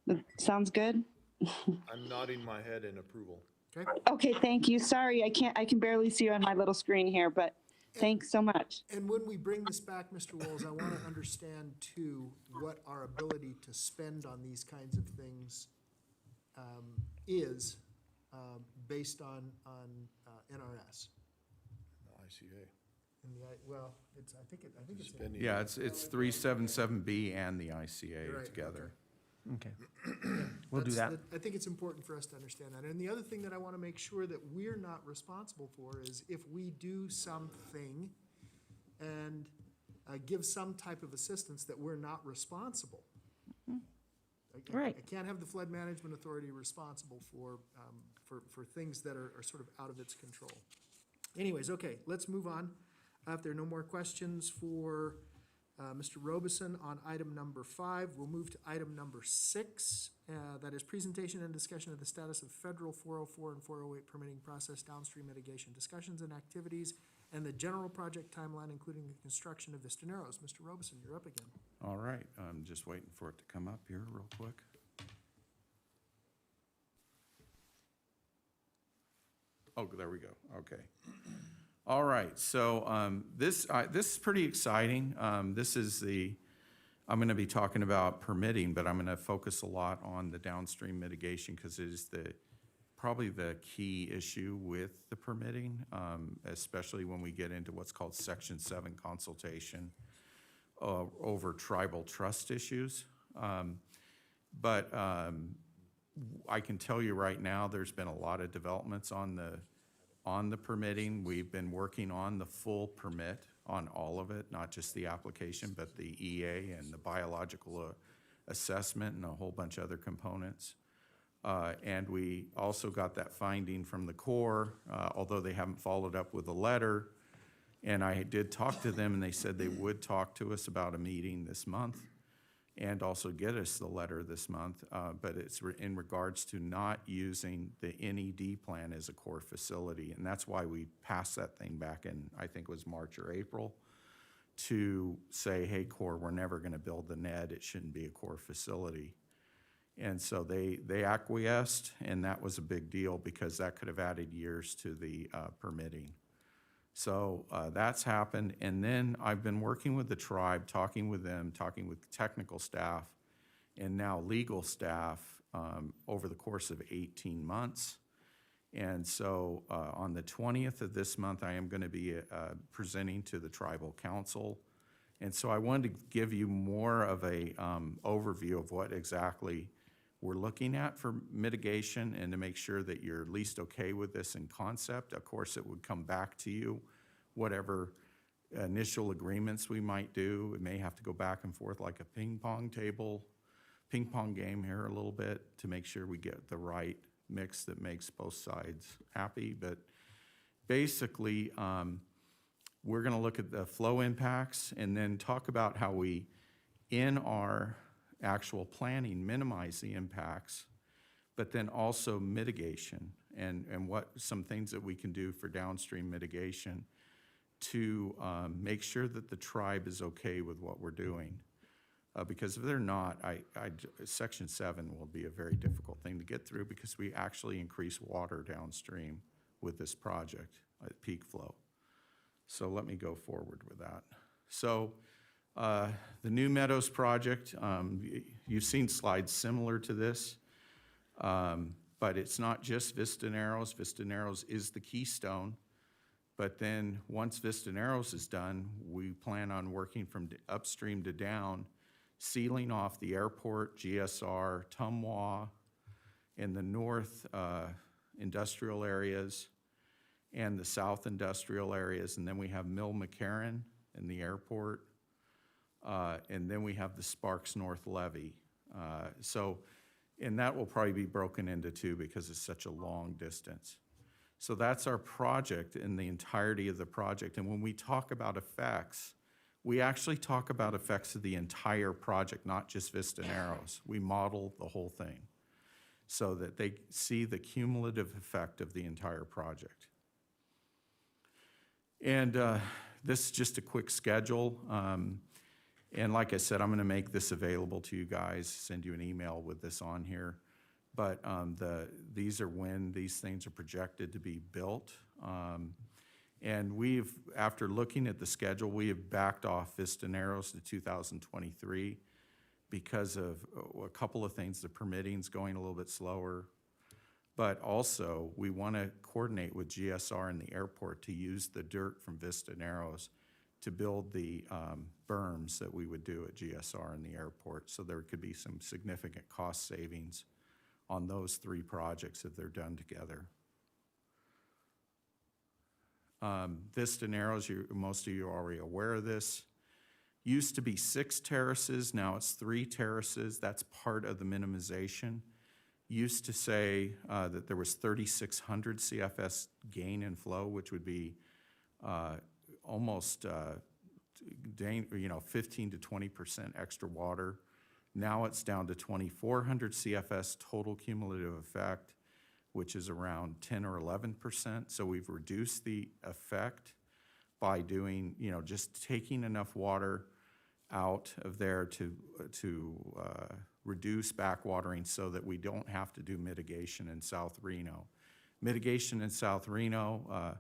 That sounds good? I'm nodding my head in approval. Okay? Okay, thank you. Sorry, I can barely see you on my little screen here, but thanks so much. And when we bring this back, Mr. Walls, I want to understand too, what our ability to spend on these kinds of things is based on NRS. ICA. And well, I think it's. in- Spending. Yeah, it's 377B and the ICA You're right, together. Okay. We'll do That's- that. I think it's important for us to understand that. And the other thing that I want to make sure that we're not responsible for is if we do something and give some type of assistance, that we're not responsible. Right. I can't have the Flood Management Authority responsible for things that are sort of out of its control. Anyways, okay, let's move on. If there are no more questions for Mr. Robeson on item number 5, we'll move to item number 6. That is presentation and discussion of the status of federal 404 and 408 permitting process, downstream mitigation discussions and activities, and the general project timeline, including the construction of Vista Narrows. Mr. Robeson, you're up again. All right, I'm just waiting for it to come up here real quick. Oh, there we go, okay. All right, so this is pretty exciting. This is I'm gonna be talking about permitting, but I'm gonna focus a lot on the downstream mitigation because it is probably the key issue with the permitting, especially when we get into what's called Section 7 consultation over tribal trust issues. But I can tell you right now, there's been a lot of developments on the permitting. We've been working on the full permit on all of it, not just the application, but the EA and the biological assessment and a whole bunch of other components. And we also got that finding from the Corps, although they haven't followed up with a letter. And I did talk to them, and they said they would talk to us about a meeting this month and also get us the letter this month. But it's in regards to not using the NED plan as a core facility. And that's why we passed that thing back in, I think it was March or April, to say, hey, Corps, we're never going to build the NED. It shouldn't be a core facility. And so they acquiesced, and that was a big deal because that could have added years to the permitting. So that's happened. And then I've been working with the tribe, talking with them, talking with technical staff, and now legal staff over the course of 18 months. And so on the 20th of this month, I am going to be presenting to the tribal council. And so I wanted to give you more of a overview of what exactly we're looking at for mitigation and to make sure that you're at least okay with this in concept. Of course, it would come back to you, whatever initial agreements we might do. It may have to go back and forth like a ping pong game here a little bit to make sure we get the right mix that makes both sides happy. But basically, we're gonna look at the flow impacts and then talk about how we, in our actual planning, minimize the impacts, but then also mitigation and what some things that we can do for downstream mitigation to make sure that the tribe is okay with what we're doing. Because if they're not, Section 7 will be a very difficult thing to get through because we actually increase water downstream with this project at peak flow. So let me go forward with that. So the new Meadows Project, you've seen slides similar to this, but it's not just Vista Narrows. Vista Narrows is the keystone, but then once Vista Narrows is done, we plan on working from upstream to down, sealing off the airport, GSR, Tumwa, in the north industrial areas, and the south industrial areas, and then we have Mill McCarran in the airport, and then we have the Sparks North Levee. And that will probably be broken into two because it's such a long distance. So that's our project in the entirety of the project. And when we talk about effects, we actually talk about effects of the entire project, not just Vista Narrows. We model the whole thing so that they see the cumulative effect of the entire project. And this is just a quick schedule. And like I said, I'm going to make this available to you guys, send you an email with this on here. But these are when these things are projected to be built. And we've, after looking at the schedule, we have backed off Vista Narrows to 2023 because of a couple of things. The permitting's going a little bit slower. But also, we want to coordinate with GSR and the airport to use the dirt from Vista Narrows to build the berms that we would do at GSR and the airport. So there could be some significant cost savings on those three projects if they're done together. Vista Narrows, most of you are already aware of this. Used to be 6 terraces, now it's 3 terraces. That's part of the minimization. Used to say that there was 3,600 CFS gain in flow, which would be almost 15 to 20% extra water. Now it's down to 2,400 CFS total cumulative effect, which is around 10 or 11%. So we've reduced the effect by doing, just taking enough water out of there to reduce backwatering so that we don't have to do mitigation in South Reno. Mitigation in South Reno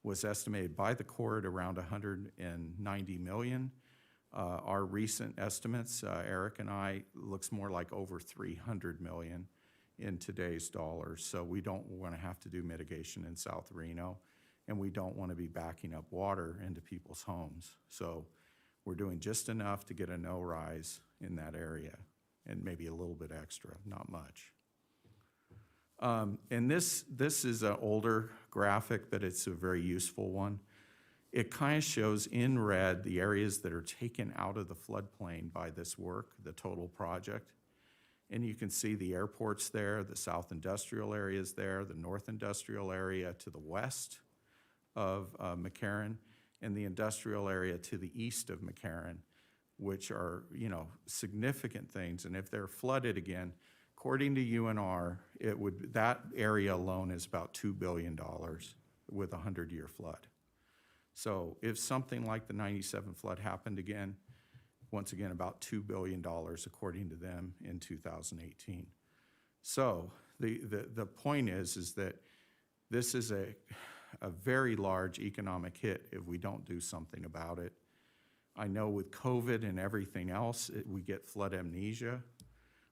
was estimated by the Corps at around $190 million. Our recent estimates, Eric and I, looks more like over $300 million in today's dollars. So we don't want to have to do mitigation in South Reno, and we don't want to be backing up water into people's homes. So we're doing just enough to get a no rise in that area, and maybe a little bit extra, not much. And this is an older graphic, but it's a very useful one. It kind of shows in red the areas that are taken out of the floodplain by this work, the total project. And you can see the airports there, the south industrial areas there, the north industrial area to the west of McCarran, and the industrial area to the east of McCarran, which are, significant things. And if they're flooded again, according to UNR, that area alone is about $2 billion with a 100-year flood. So if something like the 97 flood happened again, once again, about $2 billion according to them in 2018. So the point is that this is a very large economic hit if we don't do something about it. I know with COVID and everything else, we get flood amnesia.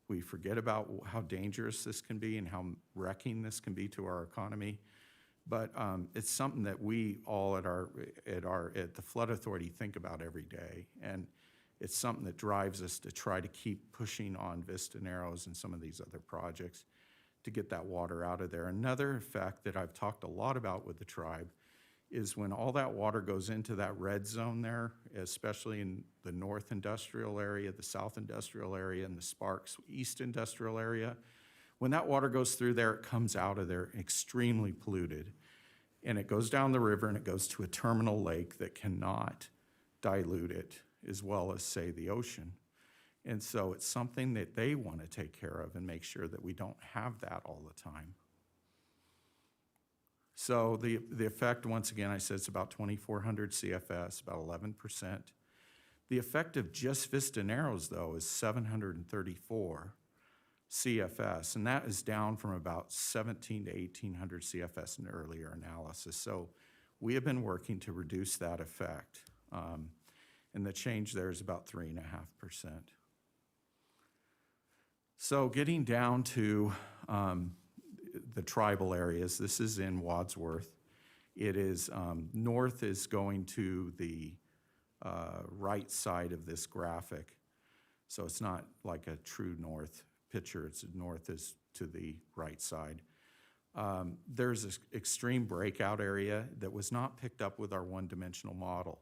We forget about how dangerous this can be and how wrecking this can be to our economy. But it's something that we all at the Flood Authority think about every day. And it's something that drives us to try to keep pushing on Vista Narrows and some of these other projects to get that water out of there. Another effect that I've talked a lot about with the tribe is when all that water goes into that red zone there, especially in the north industrial area, the south industrial area, and the Sparks east industrial area, when that water goes through there, it comes out of there extremely polluted. And it goes down the river and it goes to a terminal lake that cannot dilute it as well as, say, the ocean. And so it's something that they want to take care of and make sure that we don't have that all the time. So the effect, once again, I said it's about 2,400 CFS, about 11%. The effect of just Vista Narrows, though, is 734 CFS, and that is down from about 1,700 to 1,800 CFS in earlier analysis. So we have been working to reduce that effect, and the change there is about 3.5%. So getting down to the tribal areas, this is in Wadsworth. It is, north is going to the right side of this graphic. So it's not like a true north picture, it's north is to the right side. There's this extreme breakout area that was not picked up with our one-dimensional model.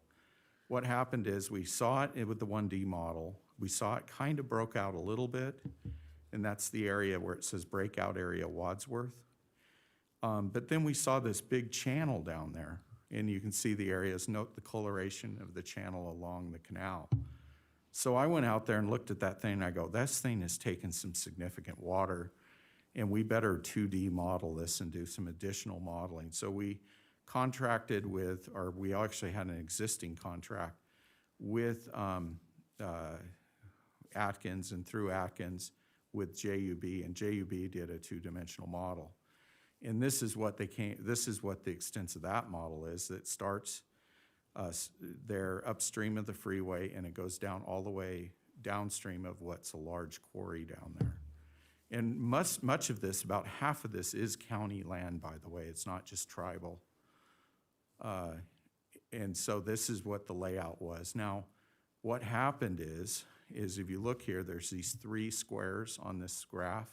What happened is we saw it with the 1D model. We saw it kind of broke out a little bit, and that's the area where it says breakout area Wadsworth. But then we saw this big channel down there, and you can see the areas. Note the coloration of the channel along the canal. So I went out there and looked at that thing, and I go, this thing has taken some significant water, and we better 2D model this and do some additional modeling. So we contracted with, or we actually had an existing contract with Atkins, and through Atkins with JUB, and JUB did a two-dimensional model. And this is what the extent of that model is. That starts there upstream of the freeway, and it goes down all the way downstream of what's a large quarry down there. And much of this, about half of this, is county land, by the way. It's not just tribal. And so this is what the layout was. Now, what happened is if you look here, there's these three squares on this graph.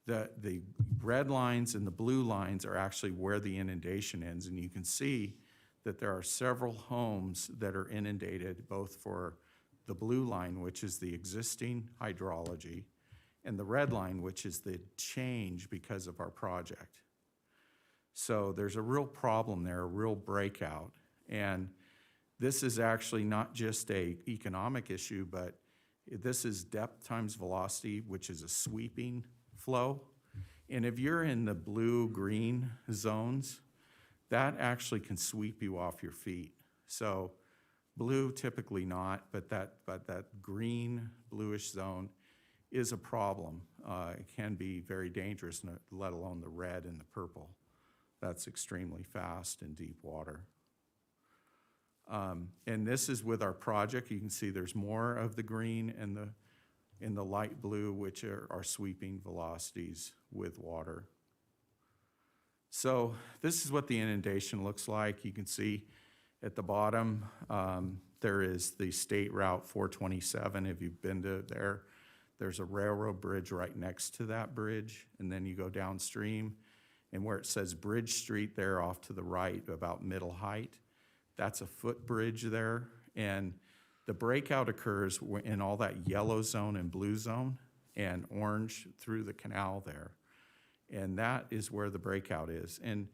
The red lines and the blue lines are actually where the inundation ends, and you can see that there are several homes that are inundated, both for the blue line, which is the existing hydrology, and the red line, which is the change because of our project. So there's a real problem there, a real breakout. And this is actually not just an economic issue, but this is depth times velocity, which is a sweeping flow. And if you're in the blue-green zones, that actually can sweep you off your feet. So blue typically not, but that green, bluish zone is a problem. It can be very dangerous, let alone the red and the purple. That's extremely fast in deep water. And this is with our project. You can see there's more of the green and the light blue, which are sweeping velocities with water. So this is what the inundation looks like. You can see at the bottom, there is the State Route 427. If you've been to there, there's a railroad bridge right next to that bridge. And then you go downstream, and where it says Bridge Street there off to the right, about middle height, that's a footbridge there. And the breakout occurs in all that yellow zone and blue zone and orange through the canal there. And that is where the breakout is. And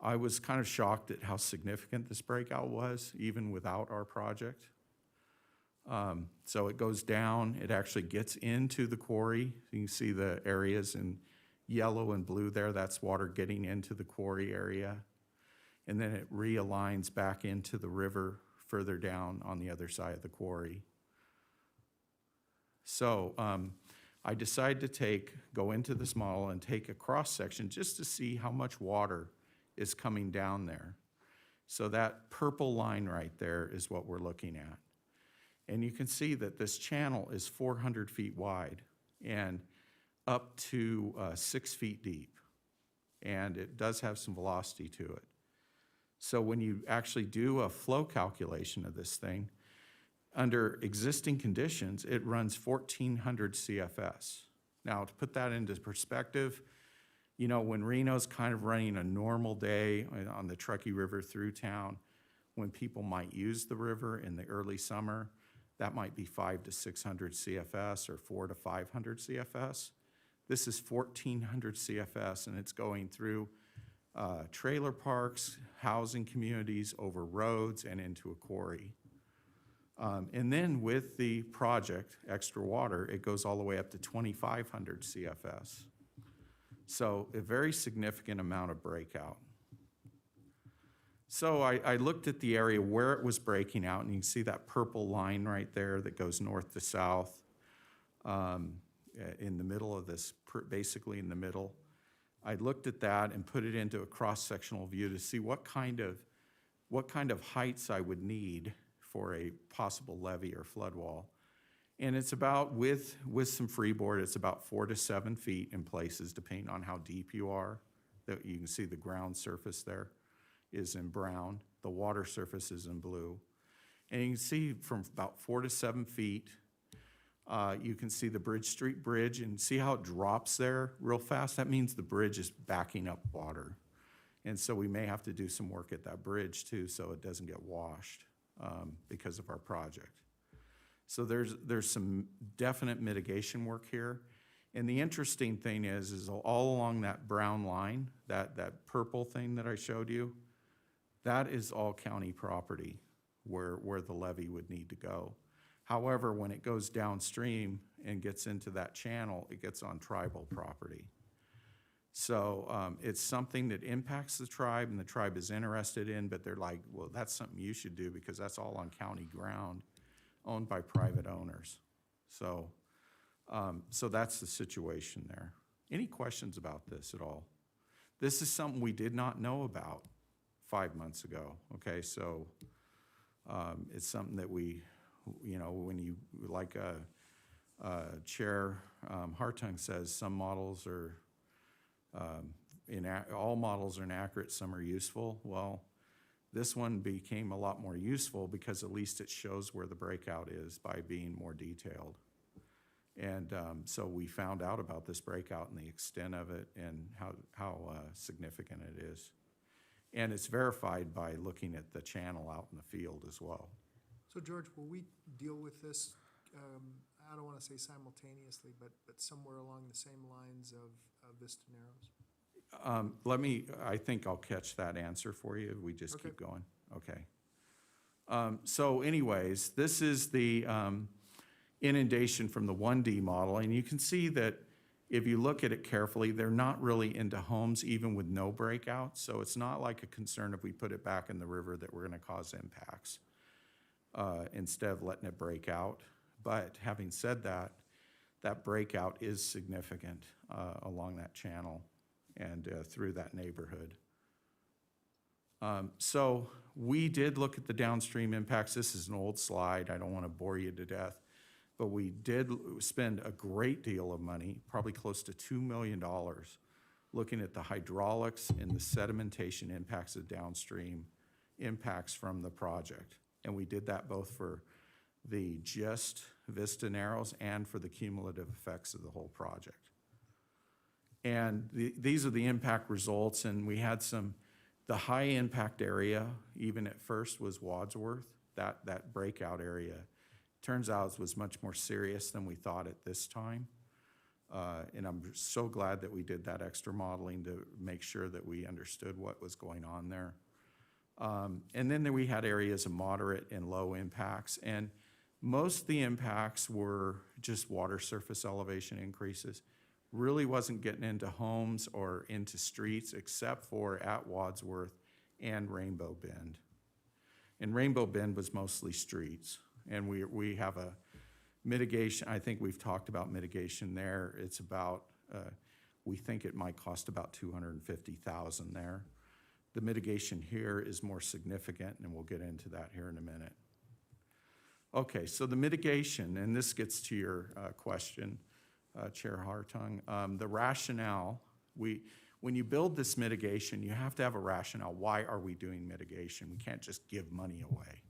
I was kind of shocked at how significant this breakout was, even without our project. So it goes down, it actually gets into the quarry. You can see the areas in yellow and blue there, that's water getting into the quarry area. And then it realigns back into the river further down on the other side of the quarry. So I decided to go into this model and take a cross-section just to see how much water is coming down there. So that purple line right there is what we're looking at. And you can see that this channel is 400 feet wide and up to 6 feet deep. And it does have some velocity to it. So when you actually do a flow calculation of this thing, under existing conditions, it runs 1,400 CFS. Now, to put that into perspective, you know, when Reno's kind of running a normal day on the Truckee River through town, when people might use the river in the early summer, that might be 500 to 600 CFS or 400 to 500 CFS. This is 1,400 CFS, and it's going through trailer parks, housing communities, over roads, and into a quarry. And then with the project, Extra Water, it goes all the way up to 2,500 CFS. So a very significant amount of breakout. So I looked at the area where it was breaking out, and you can see that purple line right there that goes north to south in the middle of this, basically in the middle. I looked at that and put it into a cross-sectional view to see what kind of heights I would need for a possible levee or flood wall. And it's about, with some freeboard, it's about 4 to 7 feet in places, depending on how deep you are. That you can see the ground surface there is in brown. The water surface is in blue. And you can see from about 4 to 7 feet, you can see the Bridge Street Bridge, and see how it drops there real fast? That means the bridge is backing up water. And so we may have to do some work at that bridge too, so it doesn't get washed because of our project. So there's some definite mitigation work here. And the interesting thing is all along that brown line, that purple thing that I showed you, that is all county property where the levee would need to go. However, when it goes downstream and gets into that channel, it gets on tribal property. So it's something that impacts the tribe and the tribe is interested in, but they're like, well, that's something you should do because that's all on county ground owned by private owners. So, so that's the situation there. Any questions about this at all? This is something we did not know about 5 months ago, okay? So it's something that we, you know, when you, like Chair Hartung says, some models are, all models are inaccurate, some are useful. Well, this one became a lot more useful because at least it shows where the breakout is by being more detailed. And so we found out about this breakout and the extent of it and how significant it is. And it's verified by looking at the channel out in the field as well. So George, will we deal with this, I don't want to say simultaneously, but somewhere along the same lines of Vista Narrows? I think I'll catch that answer for you. We just Okay. keep going. Okay. So anyways, this is the inundation from the 1D model. And you can see that if you look at it carefully, they're not really into homes even with no breakout. So it's not like a concern if we put it back in the river that we're going to cause impacts instead of letting it break out. But having said that, that breakout is significant along that channel and through that neighborhood. So we did look at the downstream impacts. This is an old slide. I don't want to bore you to death. But we did spend a great deal of money, probably close to $2 million, looking at the hydraulics and the sedimentation impacts of downstream impacts from the project. And we did that both for the just Vista Narrows and for the cumulative effects of the whole project. And these are the impact results, and we had the high impact area, even at first, was Wadsworth, that breakout area. Turns out it was much more serious than we thought at this time. And I'm so glad that we did that extra modeling to make sure that we understood what was going on there. And then we had areas of moderate and low impacts. And most of the impacts were just water surface elevation increases. Really wasn't getting into homes or into streets except for at Wadsworth and Rainbow Bend. And Rainbow Bend was mostly streets. And we have a mitigation, I think we've talked about mitigation there. It's about, we think it might cost about $250,000 there. The mitigation here is more significant, and we'll get into that here in a minute. Okay, so the mitigation, and this gets to your question, Chair Hartung. The rationale, when you build this mitigation, you have to have a rationale. Why are we doing mitigation? We can't just give money away.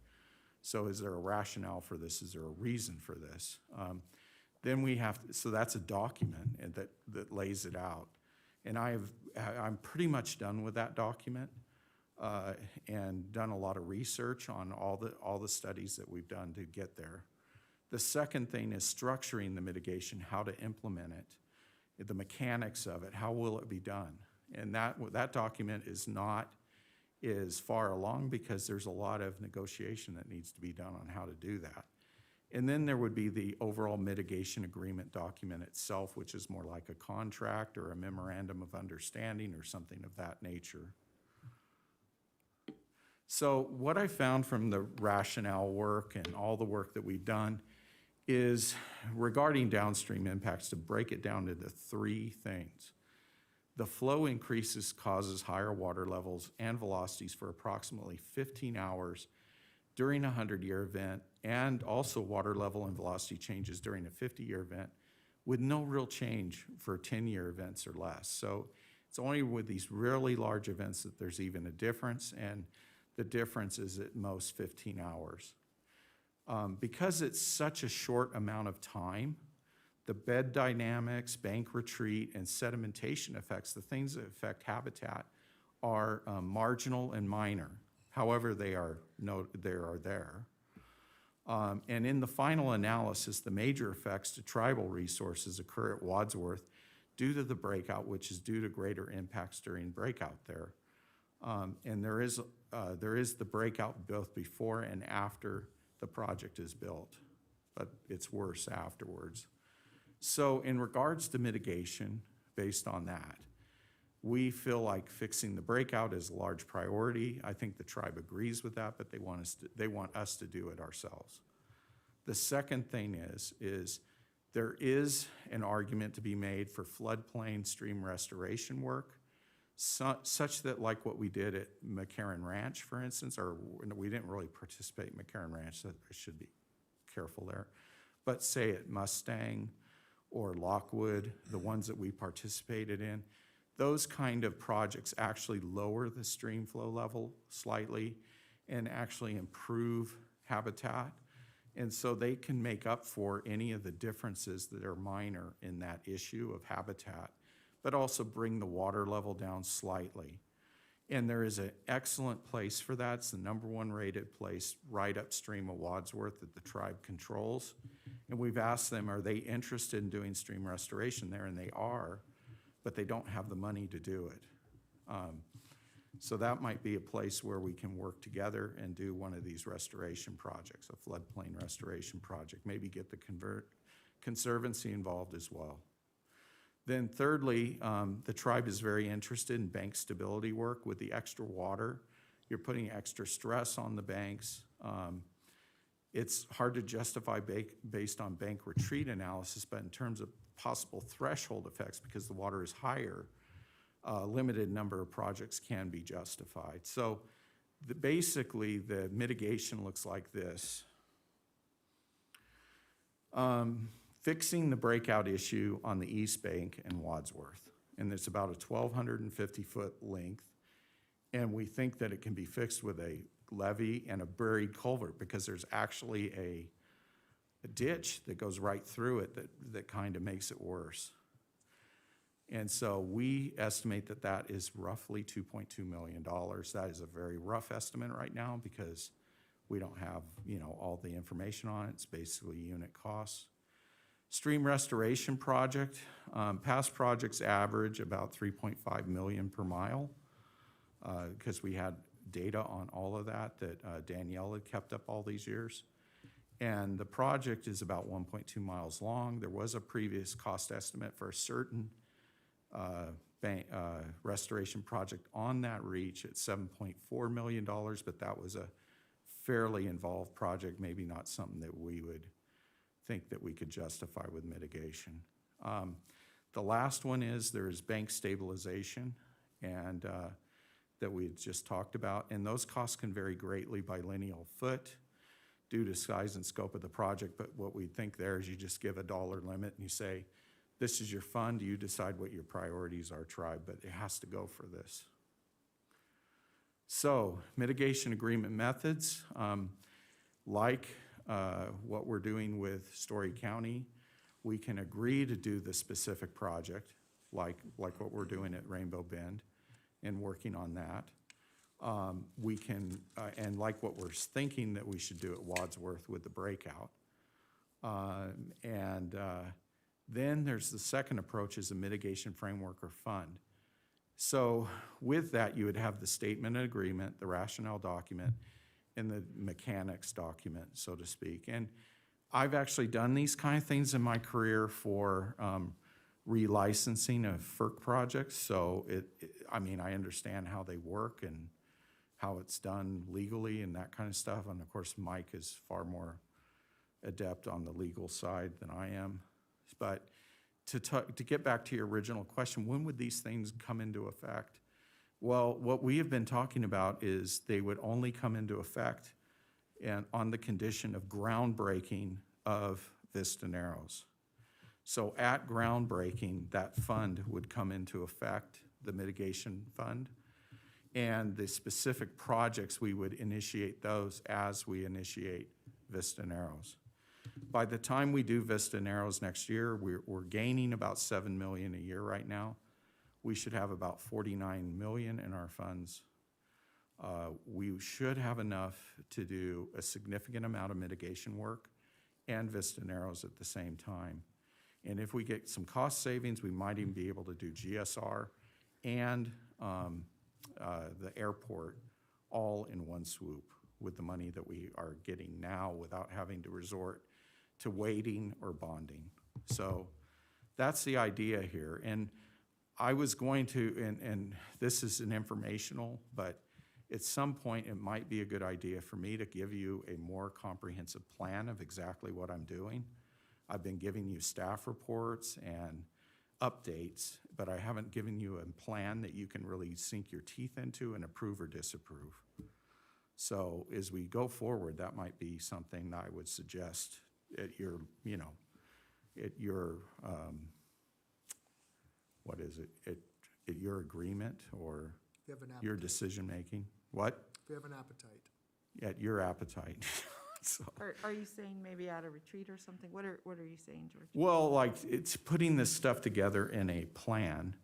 So is there a rationale for this? Is there a reason for this? Then we have to, so that's a document that lays it out. And I'm pretty much done with that document and done a lot of research on all the studies that we've done to get there. The second thing is structuring the mitigation, how to implement it, the mechanics of it, how will it be done? And that document is far along because there's a lot of negotiation that needs to be done on how to do that. And then there would be the overall mitigation agreement document itself, which is more like a contract or a memorandum of understanding or something of that nature. So what I found from the rationale work and all the work that we've done is regarding downstream impacts, to break it down into three things. The flow increases causes higher water levels and velocities for approximately 15 hours during a 100-year event, and also water level and velocity changes during a 50-year event with no real change for 10-year events or less. So it's only with these really large events that there's even a difference, and the difference is at most 15 hours. Because it's such a short amount of time, the bed dynamics, bank retreat, and sedimentation effects, the things that affect habitat, are marginal and minor. However, they are there. And in the final analysis, the major effects to tribal resources occur at Wadsworth due to the breakout, which is due to greater impacts during breakout there. And there is the breakout both before and after the project is built, but it's worse afterwards. So in regards to mitigation, based on that, We feel like fixing the breakout is a large priority. I think the tribe agrees with that, but they want us to do it ourselves. The second thing is there is an argument to be made for floodplain stream restoration work, such that like what we did at McCarran Ranch, for instance, or we didn't really participate in McCarran Ranch, so I should be careful there. But say at Mustang or Lockwood, the ones that we participated in, those kind of projects actually lower the stream flow level slightly and actually improve habitat. And so they can make up for any of the differences that are minor in that issue of habitat, but also bring the water level down slightly. And there is an excellent place for that. It's the #1 rated place right upstream of Wadsworth that the tribe controls. And we've asked them, are they interested in doing stream restoration there? And they are, but they don't have the money to do it. So that might be a place where we can work together and do one of these restoration projects, a floodplain restoration project, maybe get the Conservancy involved as well. Then thirdly, the tribe is very interested in bank stability work. With the extra water, you're putting extra stress on the banks. It's hard to justify based on bank retreat analysis, but in terms of possible threshold effects, because the water is higher, a limited number of projects can be justified. So basically, the mitigation looks like this. Fixing the breakout issue on the East Bank and Wadsworth. And it's about a 1,250-foot length. And we think that it can be fixed with a levee and a buried culvert, because there's actually a ditch that goes right through it that kind of makes it worse. And so we estimate that that is roughly $2.2 million. That is a very rough estimate right now because we don't have, all the information on it. It's basically unit costs. Stream restoration project, past projects average about 3.5 million per mile because we had data on all of that Danielle had kept up all these years. And the project is about 1.2 miles long. There was a previous cost estimate for a certain restoration project on that reach at $7.4 million, but that was a fairly involved project, maybe not something that we would think that we could justify with mitigation. The last one is there's bank stabilization and that we just talked about, and those costs can vary greatly by lineal foot due to size and scope of the project, but what we think there is you just give a dollar limit and you say, this is your fund, you decide what your priorities are, tribe, but it has to go for this. So, mitigation agreement methods, like what we're doing with Story County, we can agree to do the specific project, like what we're doing at Rainbow Bend and working on that. We can, and like what we're thinking that we should do at Wadsworth with the breakout. Then there's the second approach is a mitigation framework or fund. So with that, you would have the statement of agreement, the rationale document, and the mechanics document, so to speak. And I've actually done these kind of things in my career for relicensing of FERC projects. So I understand how they work and how it's done legally and that kind of stuff. And of course, Mike is far more adept on the legal side than I am. But to get back to your original question, when would these things come into effect? Well, what we have been talking about is they would only come into effect and on the condition of groundbreaking of Vista Narrows. So at groundbreaking, that fund would come into effect, the mitigation fund, and the specific projects, we would initiate those as we initiate Vista Narrows. By the time we do Vista Narrows next year, we're gaining about $7 million a year right now. We should have about $49 million in our funds. We should have enough to do a significant amount of mitigation work and Vista Narrows at the same time. And if we get some cost savings, we might even be able to do GSR and the airport all in one swoop with the money that we are getting now without having to resort to waiting or bonding. So that's the idea here. And I was going to, and this is an informational, but at some point, it might be a good idea for me to give you a more comprehensive plan of exactly what I'm doing. I've been giving you staff reports and updates, but I haven't given you a plan that you can really sink your teeth into and approve or disapprove. So as we go forward, that might be something that I would suggest at your, at your, what is it, at your agreement or If you have an your appetite. decision-making. What? If you have an appetite. At your appetite. So, Are you saying maybe at a retreat or something? What are you saying, George? well, like, it's putting this stuff together in a plan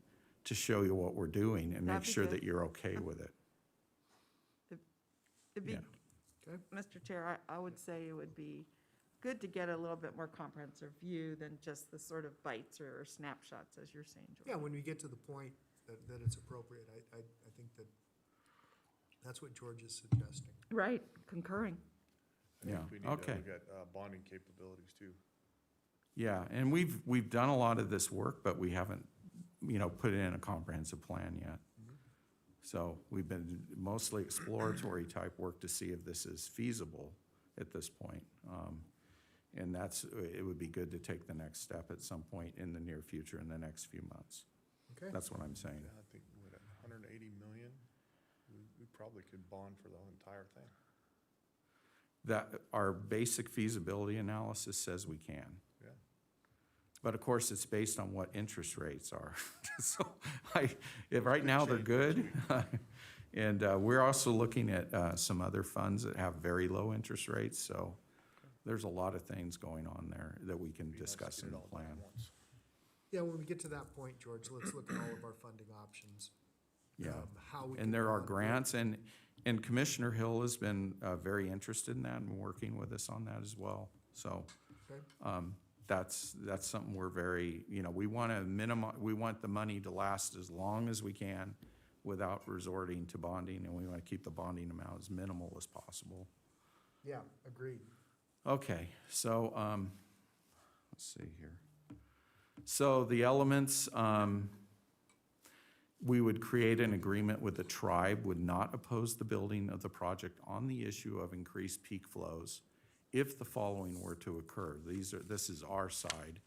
to show you what we're doing and make That'd be sure good. that you're okay with it. It'd be, Yeah. Okay. Mr. Chair, I would say it would be good to get a little bit more comprehensive view than just the sort of bites or snapshots, as you're saying, George. Yeah, when we get to the point that it's appropriate, I think that's what George is suggesting. Right, concurring. I think Yeah, we need to okay. look at bonding capabilities too. Yeah, and we've done a lot of this work, but we haven't, put it in a comprehensive plan yet. So we've been mostly exploratory type work to see if this is feasible at this point. And it would be good to take the next step at some point in the near future, in the next few months. Okay? That's what I'm saying. Yeah, I think with 180 million, we probably could bond for the entire thing. That, our basic feasibility analysis says we can. Yeah. But of course, it's based on what interest rates are. So if right now they're good. And we're also looking at some other funds that have very low interest rates. So there's a lot of things going on there that we can Be nice to discuss get in it the all done plan. at once. Yeah, when we get to that point, George, let's look at all of our funding options. Yeah. How we can. And there are bond. grants, and Commissioner Hill has been very interested in that and working with us on that as well. So Okay? that's something we're very, we want to we want the money to last as long as we can without resorting to bonding, and we want to keep the bonding amount as minimal as possible. Yeah, agreed. Okay, so, let's see here. So the elements, we would create an agreement with the tribe, would not oppose the building of the project on the issue of increased peak flows if the following were to occur. This is our side.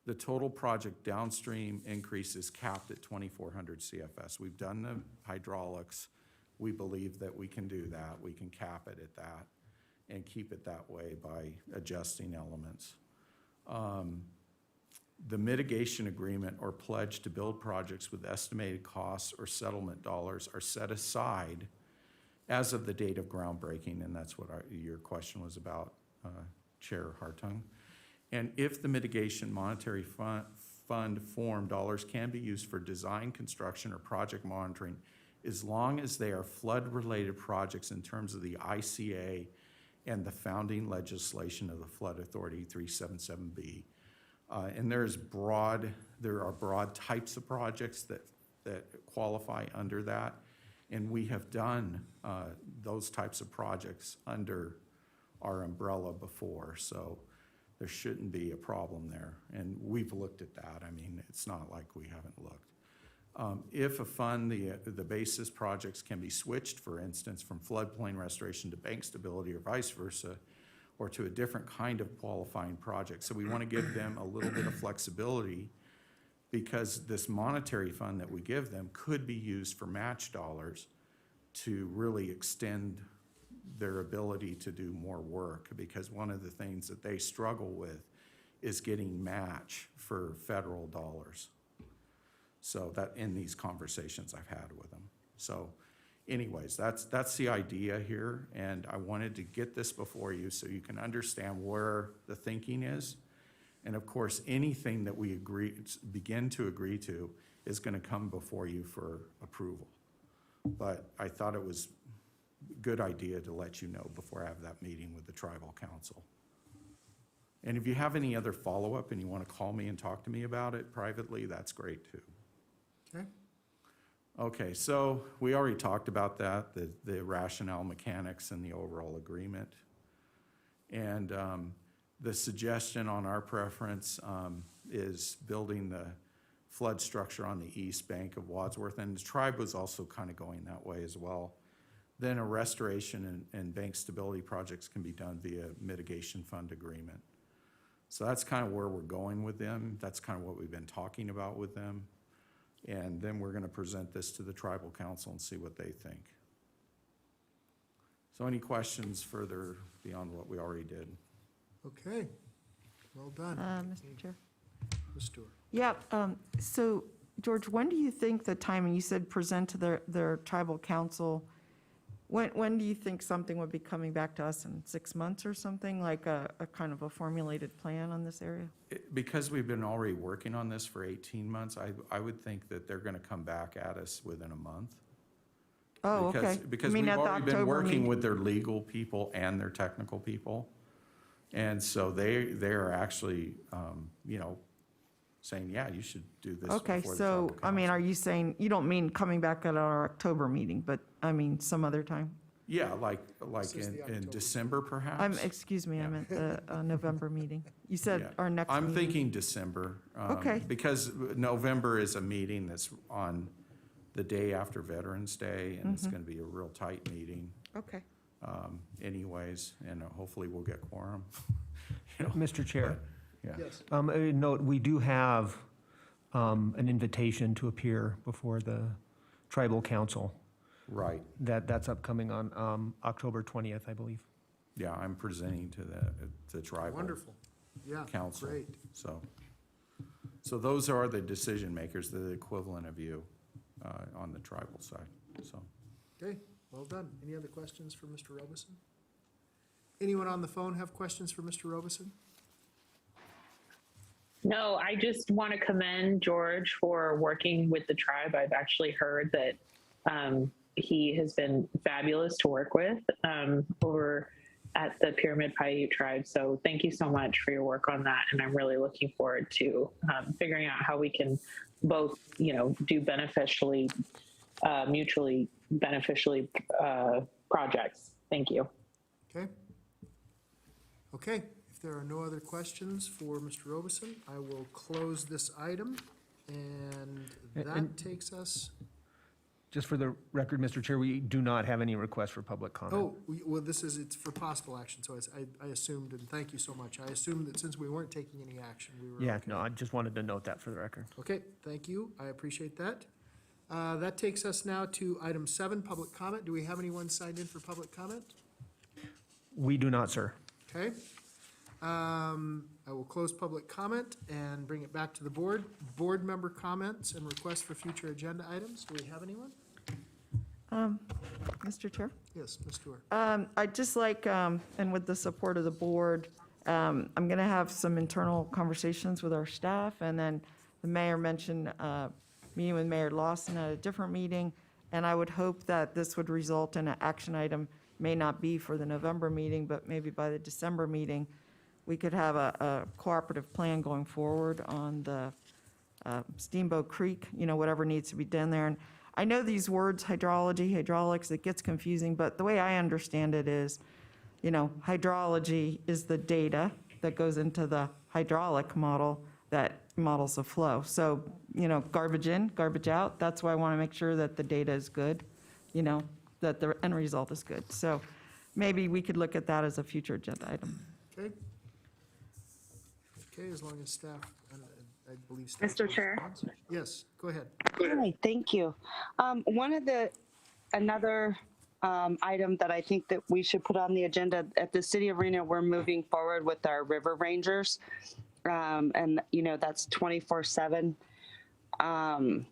The total project downstream increase is capped at 2,400 CFS. We've done the hydraulics. We believe that we can do that. We can cap it at that and keep it that way by adjusting elements. The mitigation agreement or pledge to build projects with estimated costs or settlement dollars are set aside as of the date of groundbreaking, and that's what your question was about, Chair Hartung. And if the mitigation monetary fund form dollars can be used for design, construction, or project monitoring, as long as they are flood-related projects in terms of the ICA and the founding legislation of the Flood Authority 377B. And there are broad types of projects that qualify under that. And we have done those types of projects under our umbrella before, so there shouldn't be a problem there. And we've looked at that. I mean, it's not like we haven't looked. If a fund, the basis projects can be switched, for instance, from floodplain restoration to bank stability or vice versa, or to a different kind of qualifying project. So we want to give them a little bit of flexibility because this monetary fund that we give them could be used for match dollars to really extend their ability to do more work, because one of the things that they struggle with is getting match for federal dollars. So that, in these conversations I've had with them. So anyways, that's the idea here, and I wanted to get this before you so you can understand where the thinking is. And of course, anything that we begin to agree to is going to come before you for approval. But I thought it was a good idea to let you know before I have that meeting with the tribal council. And if you have any other follow-up and you want to call me and talk to me about it privately, that's great too. Okay? Okay, so we already talked about that, the rationale mechanics and the overall agreement. And the suggestion on our preference is building the flood structure on the east bank of Wadsworth, and the tribe was also kind of going that way as well. Then a restoration and bank stability projects can be done via mitigation fund agreement. So that's kind of where we're going with them. That's kind of what we've been talking about with them. And then we're gonna present this to the tribal council and see what they think. So any questions further beyond what we already did? Okay, well done. Mr. Chair? Ms. Stewart. Yeah, so George, when do you think the timing, you said present to their tribal council, when do you think something would be coming back to us in 6 months or something, like a kind of a formulated plan on this area? Because we've been already working on this for 18 months, I would think that they're gonna come back at us within a month. Oh, Because- okay. Because You mean we've at the already been October working meeting? with their legal people and their technical people. And so they're actually, saying, yeah, you should do this Okay, before the so, tribal I mean, council. are you saying, you don't mean coming back at our October meeting, but, I mean, some other time? Yeah, like This is the in October. December perhaps? Excuse me, I Yeah. meant the November meeting. You said Yeah. our next I'm meeting. thinking December. Okay. Because November is a meeting that's on the day after Veterans Day, and Mm-hmm. it's gonna be a real tight meeting Okay. anyways, and hopefully we'll get quorum. Mr. Chair, Yeah. Yes. a note, we do have an invitation to appear before the tribal council. Right, That's upcoming on October 20th, I believe. yeah, I'm presenting to the tribal. Wonderful. Yeah, Council. great. So those are the decision makers, the equivalent of you on the tribal side, so. Okay, well done. Any other questions for Mr. Robeson? Anyone on the phone have questions for Mr. Robeson? No, I just want to commend George for working with the tribe. I've actually heard that he has been fabulous to work with over at the Pyramid Paiute tribe. So thank you so much for your work on that. And I'm really looking forward to figuring out how we can both, do beneficially, mutually beneficially projects. Thank you. Okay. Okay, if there are no other questions for Mr. Robeson, I will close this item. And that And- takes us, Just for the record, Mr. Chair, we do not have any requests for public comment. well, it's for possible action, so I assumed, and thank you so much. I assumed that since we weren't taking any action, we were Yeah, okay. no, I just wanted to note that for the record. Okay, thank you. I appreciate that. That takes us now to item 7, public comment. Do we have anyone signed in for public comment? We do not, sir. Okay. I will close public comment and bring it back to the board. Board member comments and requests for future agenda items. Do we have anyone? Mr. Chair? Yes, Ms. Stewart. I'd just like, and with the support of the board, I'm going to have some internal conversations with our staff, and then the mayor mentioned meeting with Mayor Lawson at a different meeting, and I would hope that this would result in an action item, may not be for the November meeting, but maybe by the December meeting, we could have a cooperative plan going forward on the Steamboat Creek, whatever needs to be done there. And I know these words, hydrology, hydraulics, it gets confusing, but the way I understand it is, hydrology is the data that goes into the hydraulic model that models the flow. So, garbage in, garbage out, that's why I want to make sure that the data is good, that the end result is good. So maybe we could look at that as a future agenda item. Okay. Okay, as long as staff, I believe staff. Mr. Chair? Yes, go ahead. Hi, thank you. Another item that I think that we should put on the agenda, at the City of Reno, we're moving forward with our river rangers. And, that's 24/7. I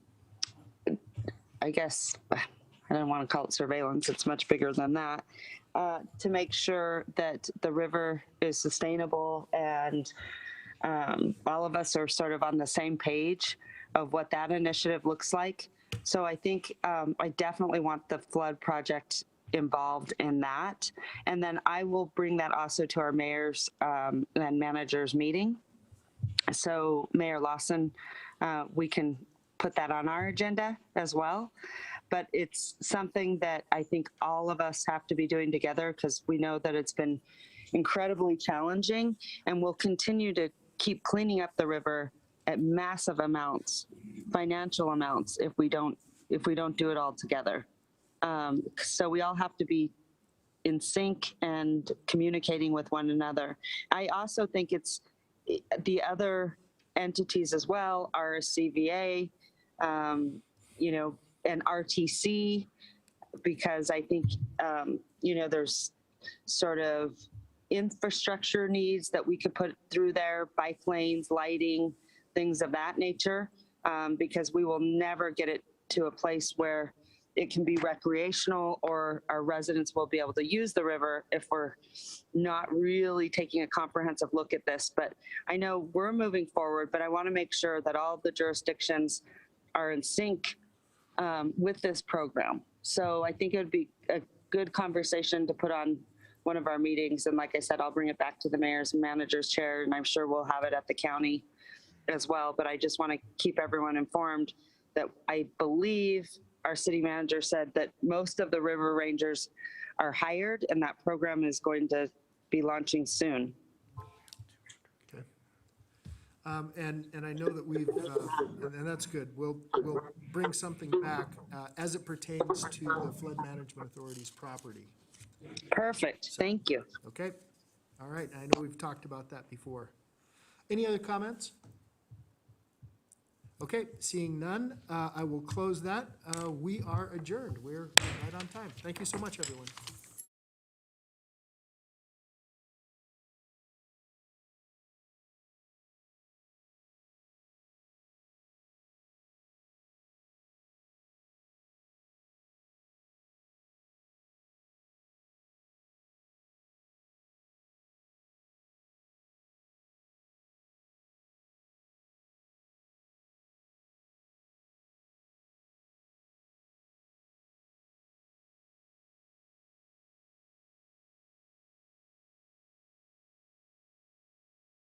guess, I don't want to call it surveillance, it's much bigger than that, to make sure that the river is sustainable and all of us are sort of on the same page of what that initiative looks like. So I think I definitely want the flood project involved in that. And then I will bring that also to our mayor's and managers meeting. So Mayor Lawson, we can put that on our agenda as well. But it's something that I think all of us have to be doing together, because we know that it's been incredibly challenging, and we'll continue to keep cleaning up the river at massive amounts, financial amounts, if we don't do it all together. So we all have to be in sync and communicating with one another. I also think it's the other entities as well, RSCVA, and RTC, because I think, there's sort of infrastructure needs that we could put through there, bike lanes, lighting, things of that nature, because we will never get it to a place where it can be recreational or our residents will be able to use the river if we're not really taking a comprehensive look at this. But I know we're moving forward, but I want to make sure that all the jurisdictions are in sync with this program. So I think it would be a good conversation to put on one of our meetings. And like I said, I'll bring it back to the mayor's and manager's chair, and I'm sure we'll have it at the county as well. But I just want to keep everyone informed that I believe our city manager said that most of the river rangers are hired, and that program is going to be launching soon. Okay. And I know that we've, and that's good, we'll bring something back as it pertains to the Flood Management Authority's property. Perfect. Thank you. Okay? All right, I know we've talked about that before. Any other comments? Okay, seeing none, I will close that. We are adjourned. We're right on time. Thank you so much, everyone.